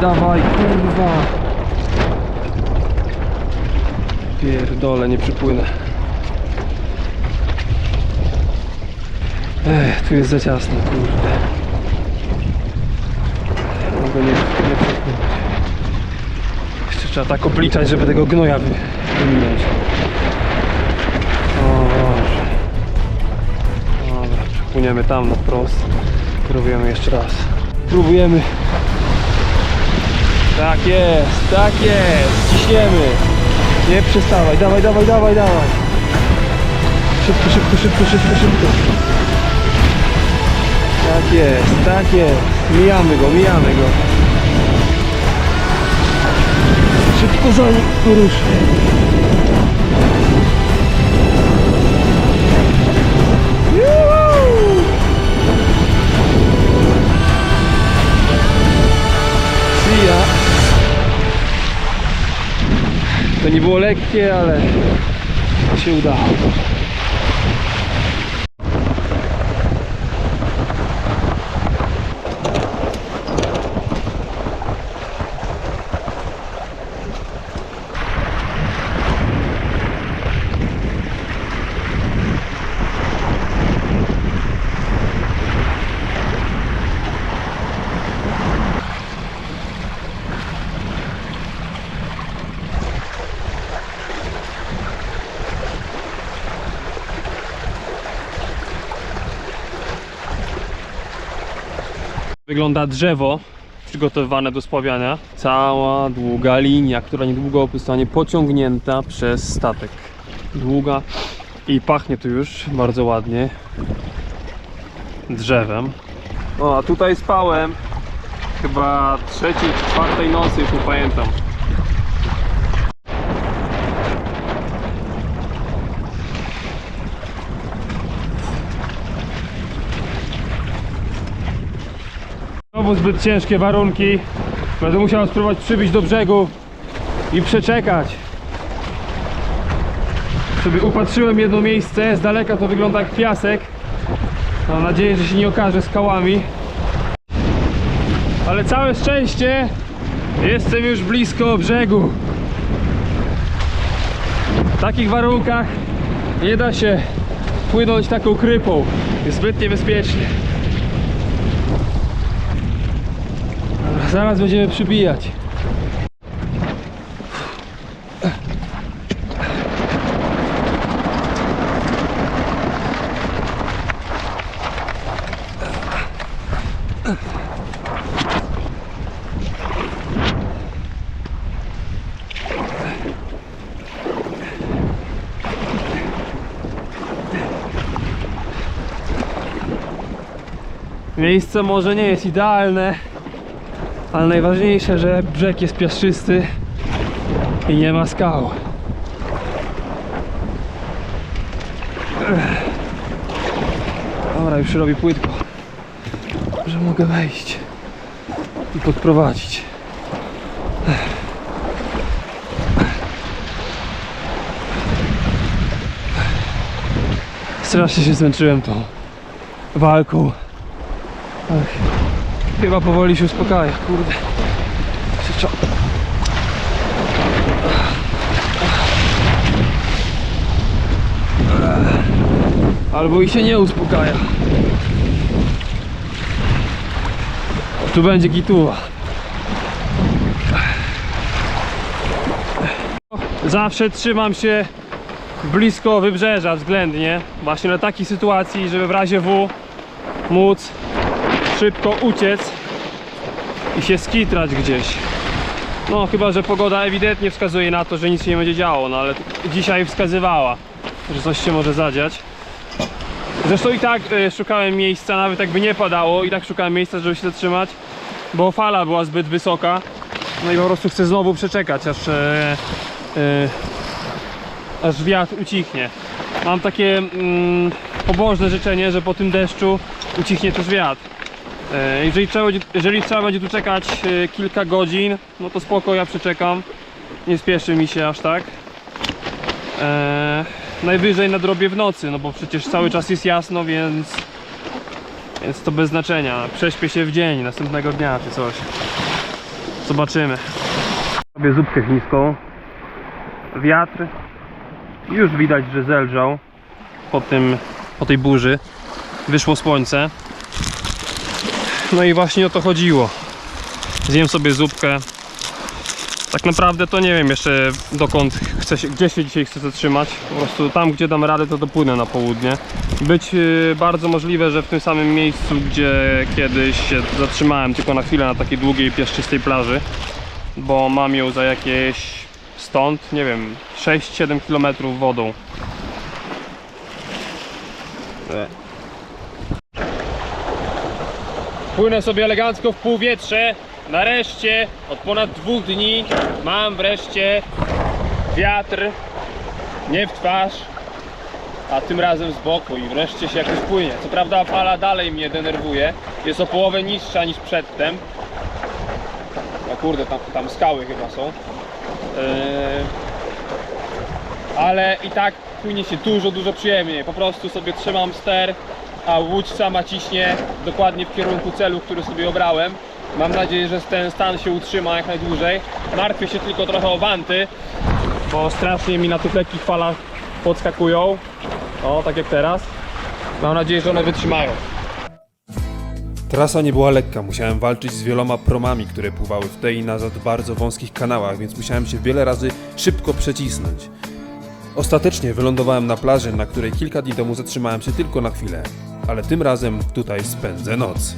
Dawaj, kurwa. Pierdolę, nie przypłynę. Tu jest za ciasno, kurde. Mogę nie przypłynąć. Jeszcze trzeba tak obliczać, żeby tego gnoja wyminąć. O Boże. Dobra, przypłyniemy tam na wprost. Próbujemy jeszcze raz. Próbujemy. Tak jest, ciśniemy. Nie przestawaj, dawaj. Szybko. Tak jest. Mijamy go. Szybko za nim rusz. To nie było lekkie, ale się udało. Wygląda drzewo przygotowane do spławiania. Cała długa linia, która niedługo zostanie pociągnięta przez statek. Długa i pachnie tu już bardzo ładnie drzewem. O, a tutaj spałem chyba 3. czy 4. nocy, już nie pamiętam. Znowu zbyt ciężkie warunki. Będę musiał spróbować przybić do brzegu i przeczekać. Sobie upatrzyłem jedno miejsce, z daleka to wygląda jak piasek. Mam nadzieję, że się nie okaże skałami. Ale całe szczęście jestem już blisko brzegu. W takich warunkach nie da się płynąć taką krypą. Jest zbyt niebezpiecznie. Zaraz będziemy przybijać. Miejsce może nie jest idealne, ale najważniejsze, że brzeg jest piaszczysty i nie ma skał. Dobra, już się robi płytko, że mogę wejść i podprowadzić. Strasznie się zmęczyłem tą walką. Ach, chyba powoli się uspokaja, kurde. Albo i się nie uspokaja. Tu będzie gituwa. Zawsze trzymam się blisko wybrzeża względnie. Właśnie na takiej sytuacji, żeby w razie W móc szybko uciec i się skitrać gdzieś. No chyba, że pogoda ewidentnie wskazuje na to, że nic się nie będzie działo, no ale dzisiaj wskazywała, że coś się może zadziać. Zresztą i tak szukałem miejsca, nawet jakby nie padało, i tak szukałem miejsca, żeby się zatrzymać, bo fala była zbyt wysoka. No i po prostu chcę znowu przeczekać, aż wiatr ucichnie. Mam takie pobożne życzenie, że po tym deszczu ucichnie też wiatr. Jeżeli trzeba będzie tu czekać kilka godzin, no to spoko, ja przeczekam. Nie spieszy mi się aż tak. Najwyżej nadrobię w nocy, no bo przecież cały czas jest jasno, więc to bez znaczenia. Prześpię się w dzień, następnego dnia czy coś. Zobaczymy. Robię zupkę chińską. Wiatr już widać, że zelżał po tej burzy. Wyszło słońce. No i właśnie o to chodziło. Zjem sobie zupkę. Tak naprawdę to nie wiem jeszcze dokąd gdzie się dzisiaj chcę zatrzymać. Po prostu tam, gdzie dam radę, to dopłynę na południe. Być bardzo możliwe, że w tym samym miejscu, gdzie kiedyś się zatrzymałem tylko na chwilę na takiej długiej, piaszczystej plaży, bo mam ją za jakieś stąd, nie wiem, 6-7 km wodą. Płynę sobie elegancko w półwietrze. Nareszcie, od ponad 2 dni mam wreszcie wiatr, nie w twarz, a tym razem z boku, i wreszcie się jakoś płynie. Co prawda fala dalej mnie denerwuje, jest o połowę niższa niż przedtem. O kurde, tam skały chyba są. Ale i tak płynie się dużo przyjemniej. Po prostu sobie trzymam ster, a łódź sama ciśnie dokładnie w kierunku celu, który sobie obrałem. Mam nadzieję, że ten stan się utrzyma jak najdłużej. Martwię się tylko trochę o wanty, bo strasznie mi na tych lekkich falach podskakują. O, tak jak teraz. Mam nadzieję, że one wytrzymają. Trasa nie była lekka, musiałem walczyć z wieloma promami, które pływały w tej i nazad bardzo wąskich kanałach, więc musiałem się wiele razy szybko przecisnąć. Ostatecznie wylądowałem na plaży, na której kilka dni temu zatrzymałem się tylko na chwilę, ale tym razem tutaj spędzę noc.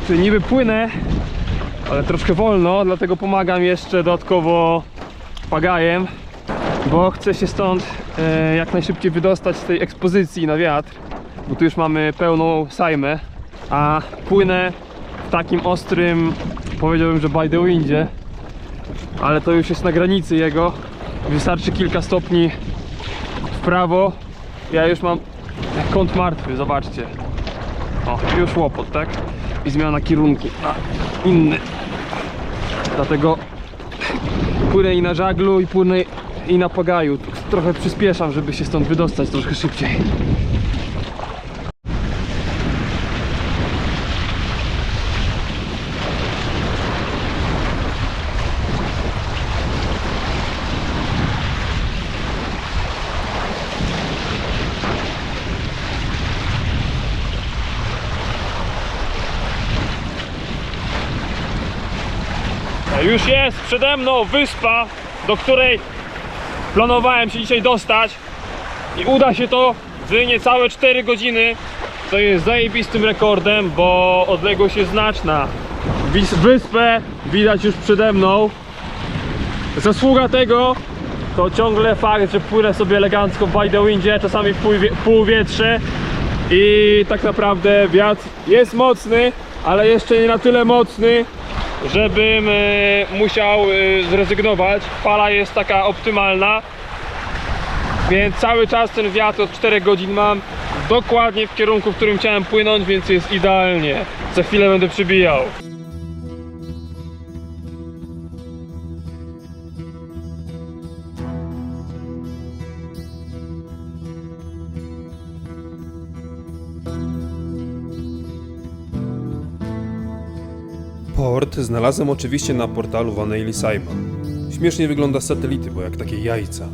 Czyli niby płynę, ale troszkę wolno, dlatego pomagam jeszcze dodatkowo pagajem, bo chcę się stąd jak najszybciej wydostać z tej ekspozycji na wiatr, bo tu już mamy pełną sajmę, a płynę w takim ostrym, powiedziałbym, że by the windzie, ale to już jest na granicy jego. Wystarczy kilka stopni w prawo, ja już mam kąt martwy, zobaczcie. O, już łopot, tak? I zmiana kierunku na inny. Dlatego płynę i na żaglu, i płynę i na pagaju. Trochę przyspieszam, żeby się stąd wydostać troszkę szybciej. Już jest przede mną wyspa, do której planowałem się dzisiaj dostać, i uda się to w niecałe 4 godziny. To jest zajebistym rekordem, bo odległość jest znaczna. Wyspę widać już przede mną. Zasługa tego to ciągle fakt, że płynę sobie elegancko by the windzie, czasami w półwietrze, i tak naprawdę wiatr jest mocny, ale jeszcze nie na tyle mocny, żebym musiał zrezygnować. Fala jest taka optymalna, więc cały czas ten wiatr od 4 godzin mam dokładnie w kierunku, w którym chciałem płynąć, więc jest idealnie. Za chwilę będę przybijał. Port znalazłem oczywiście na portalu Vanelli Saima. Śmiesznie wygląda z satelity, bo jak takie jajca.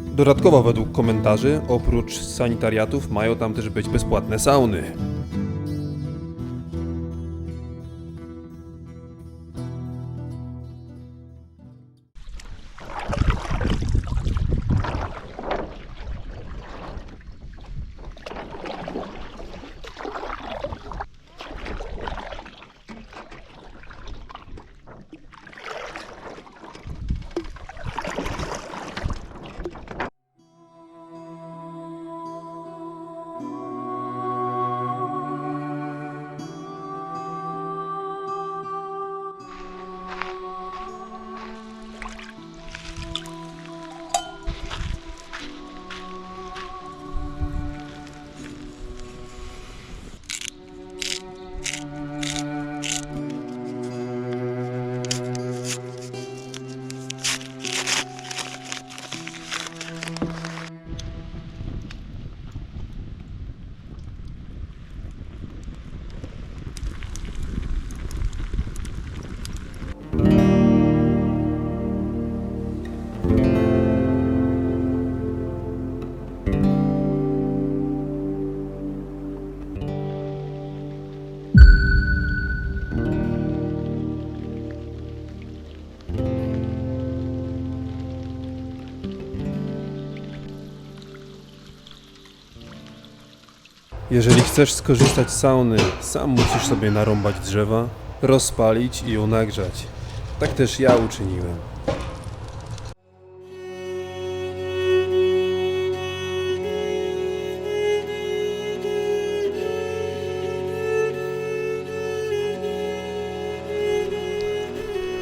Dodatkowo według komentarzy, oprócz sanitariatów mają tam też być bezpłatne sauny. Jeżeli chcesz skorzystać z sauny, sam musisz sobie narąbać drzewa, rozpalić i ją nagrzać. Tak też ja uczyniłem.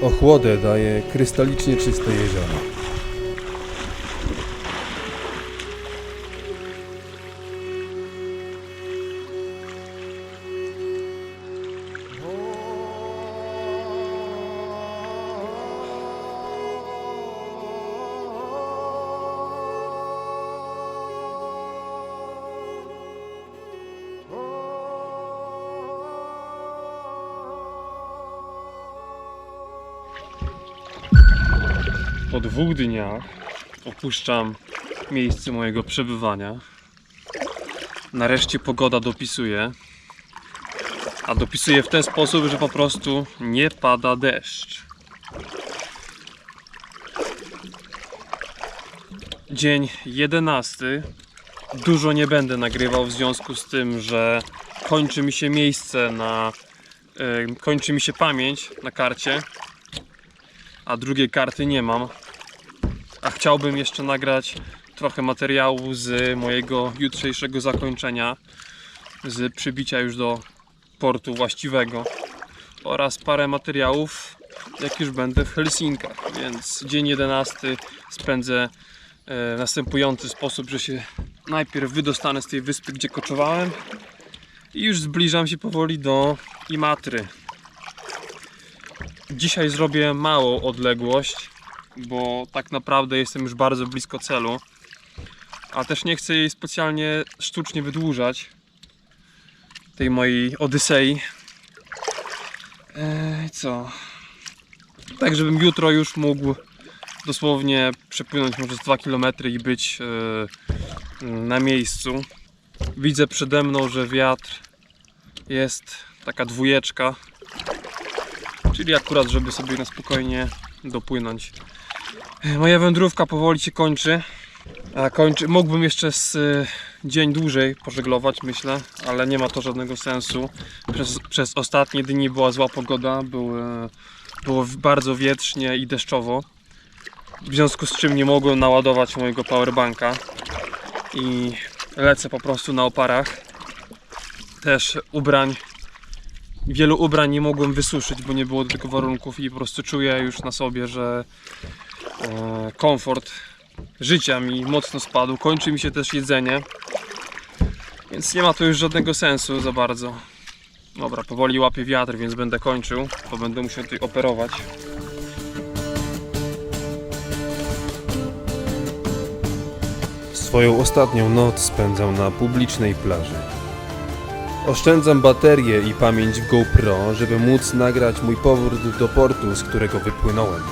Ochłodę daje krystalicznie czyste jezioro. Po 2 dniach opuszczam miejsce mojego przebywania. Nareszcie pogoda dopisuje. A dopisuje w ten sposób, że po prostu nie pada deszcz. Dzień 11. Dużo nie będę nagrywał w związku z tym, że kończy mi się miejsce kończy mi się pamięć na karcie, a drugiej karty nie mam. A chciałbym jeszcze nagrać trochę materiału z mojego jutrzejszego zakończenia, z przybicia już do portu właściwego oraz parę materiałów, jak już będę w Helsinkach. Więc dzień 11 spędzę w następujący sposób, że się najpierw wydostanę z tej wyspy, gdzie koczowałem, i już zbliżam się powoli do Imatry. Dzisiaj zrobię małą odległość, bo tak naprawdę jestem już bardzo blisko celu, a też nie chcę jej specjalnie sztucznie wydłużać, tej mojej odysei. Co? Tak, żebym jutro już mógł dosłownie przepłynąć może z 2 km i być na miejscu. Widzę przede mną, że wiatr jest taka 2, czyli akurat, żeby sobie na spokojnie dopłynąć. Moja wędrówka powoli się kończy. Mógłbym jeszcze dzień dłużej pożeglować, myślę, ale nie ma to żadnego sensu. Przez ostatnie dni była zła pogoda, było bardzo wietrznie i deszczowo, w związku z czym nie mogłem naładować mojego powerbanka i lecę po prostu na oparach. Też wielu ubrań nie mogłem wysuszyć, bo nie było do tego warunków i po prostu czuję już na sobie, że komfort życia mi mocno spadł. Kończy mi się też jedzenie, więc nie ma to już żadnego sensu za bardzo. Dobra, powoli łapię wiatr, więc będę kończył, bo będę musiał tutaj operować. Swoją ostatnią noc spędzał na publicznej plaży. Oszczędzam baterię i pamięć w GoPro, żeby móc nagrać mój powrót do portu, z którego wypłynąłem.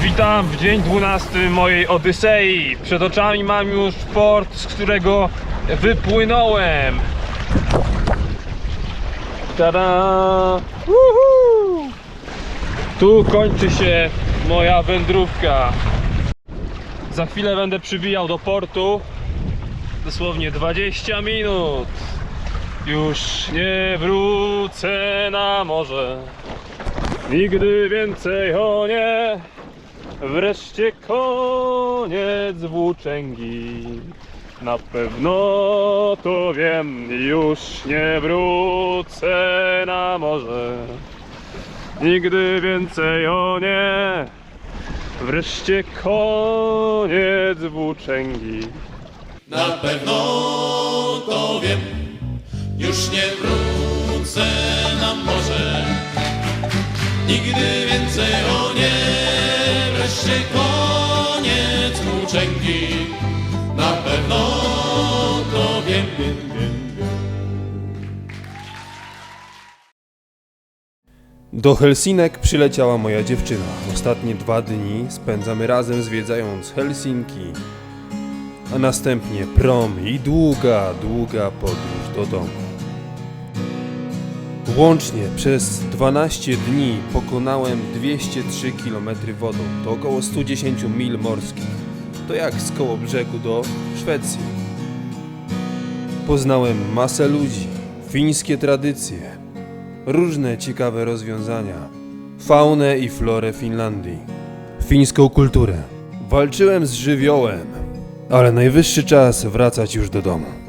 Witam w dzień 12 mojej Odysei. Przed oczami mam już port, z którego wypłynąłem. Tada! Woohoo! Tu kończy się moja wędrówka. Za chwilę będę przybijał do portu. Dosłownie 20 minut. Już nie wrócę na morze. Nigdy więcej, o nie. Wreszcie koniec włóczęgi. Na pewno to wiem, już nie wrócę na morze. Nigdy więcej, o nie. Wreszcie koniec włóczęgi. Na pewno to wiem, już nie wrócę na morze. Nigdy więcej, o nie. Wreszcie koniec włóczęgi. Na pewno to wiem, wiem, wiem, wiem. Do Helsinek przyleciała moja dziewczyna. Ostatnie 2 dni spędzamy razem, zwiedzając Helsinki, a następnie prom i długa, długa podróż do domu. Łącznie przez 12 dni pokonałem 203 km wodą, to około 110 mil morskich. To jak z koło brzegu do Szwecji. Poznałem masę ludzi, fińskie tradycje, różne ciekawe rozwiązania, faunę i florę Finlandii, fińską kulturę. Walczyłem z żywiołem, ale najwyższy czas wracać już do domu.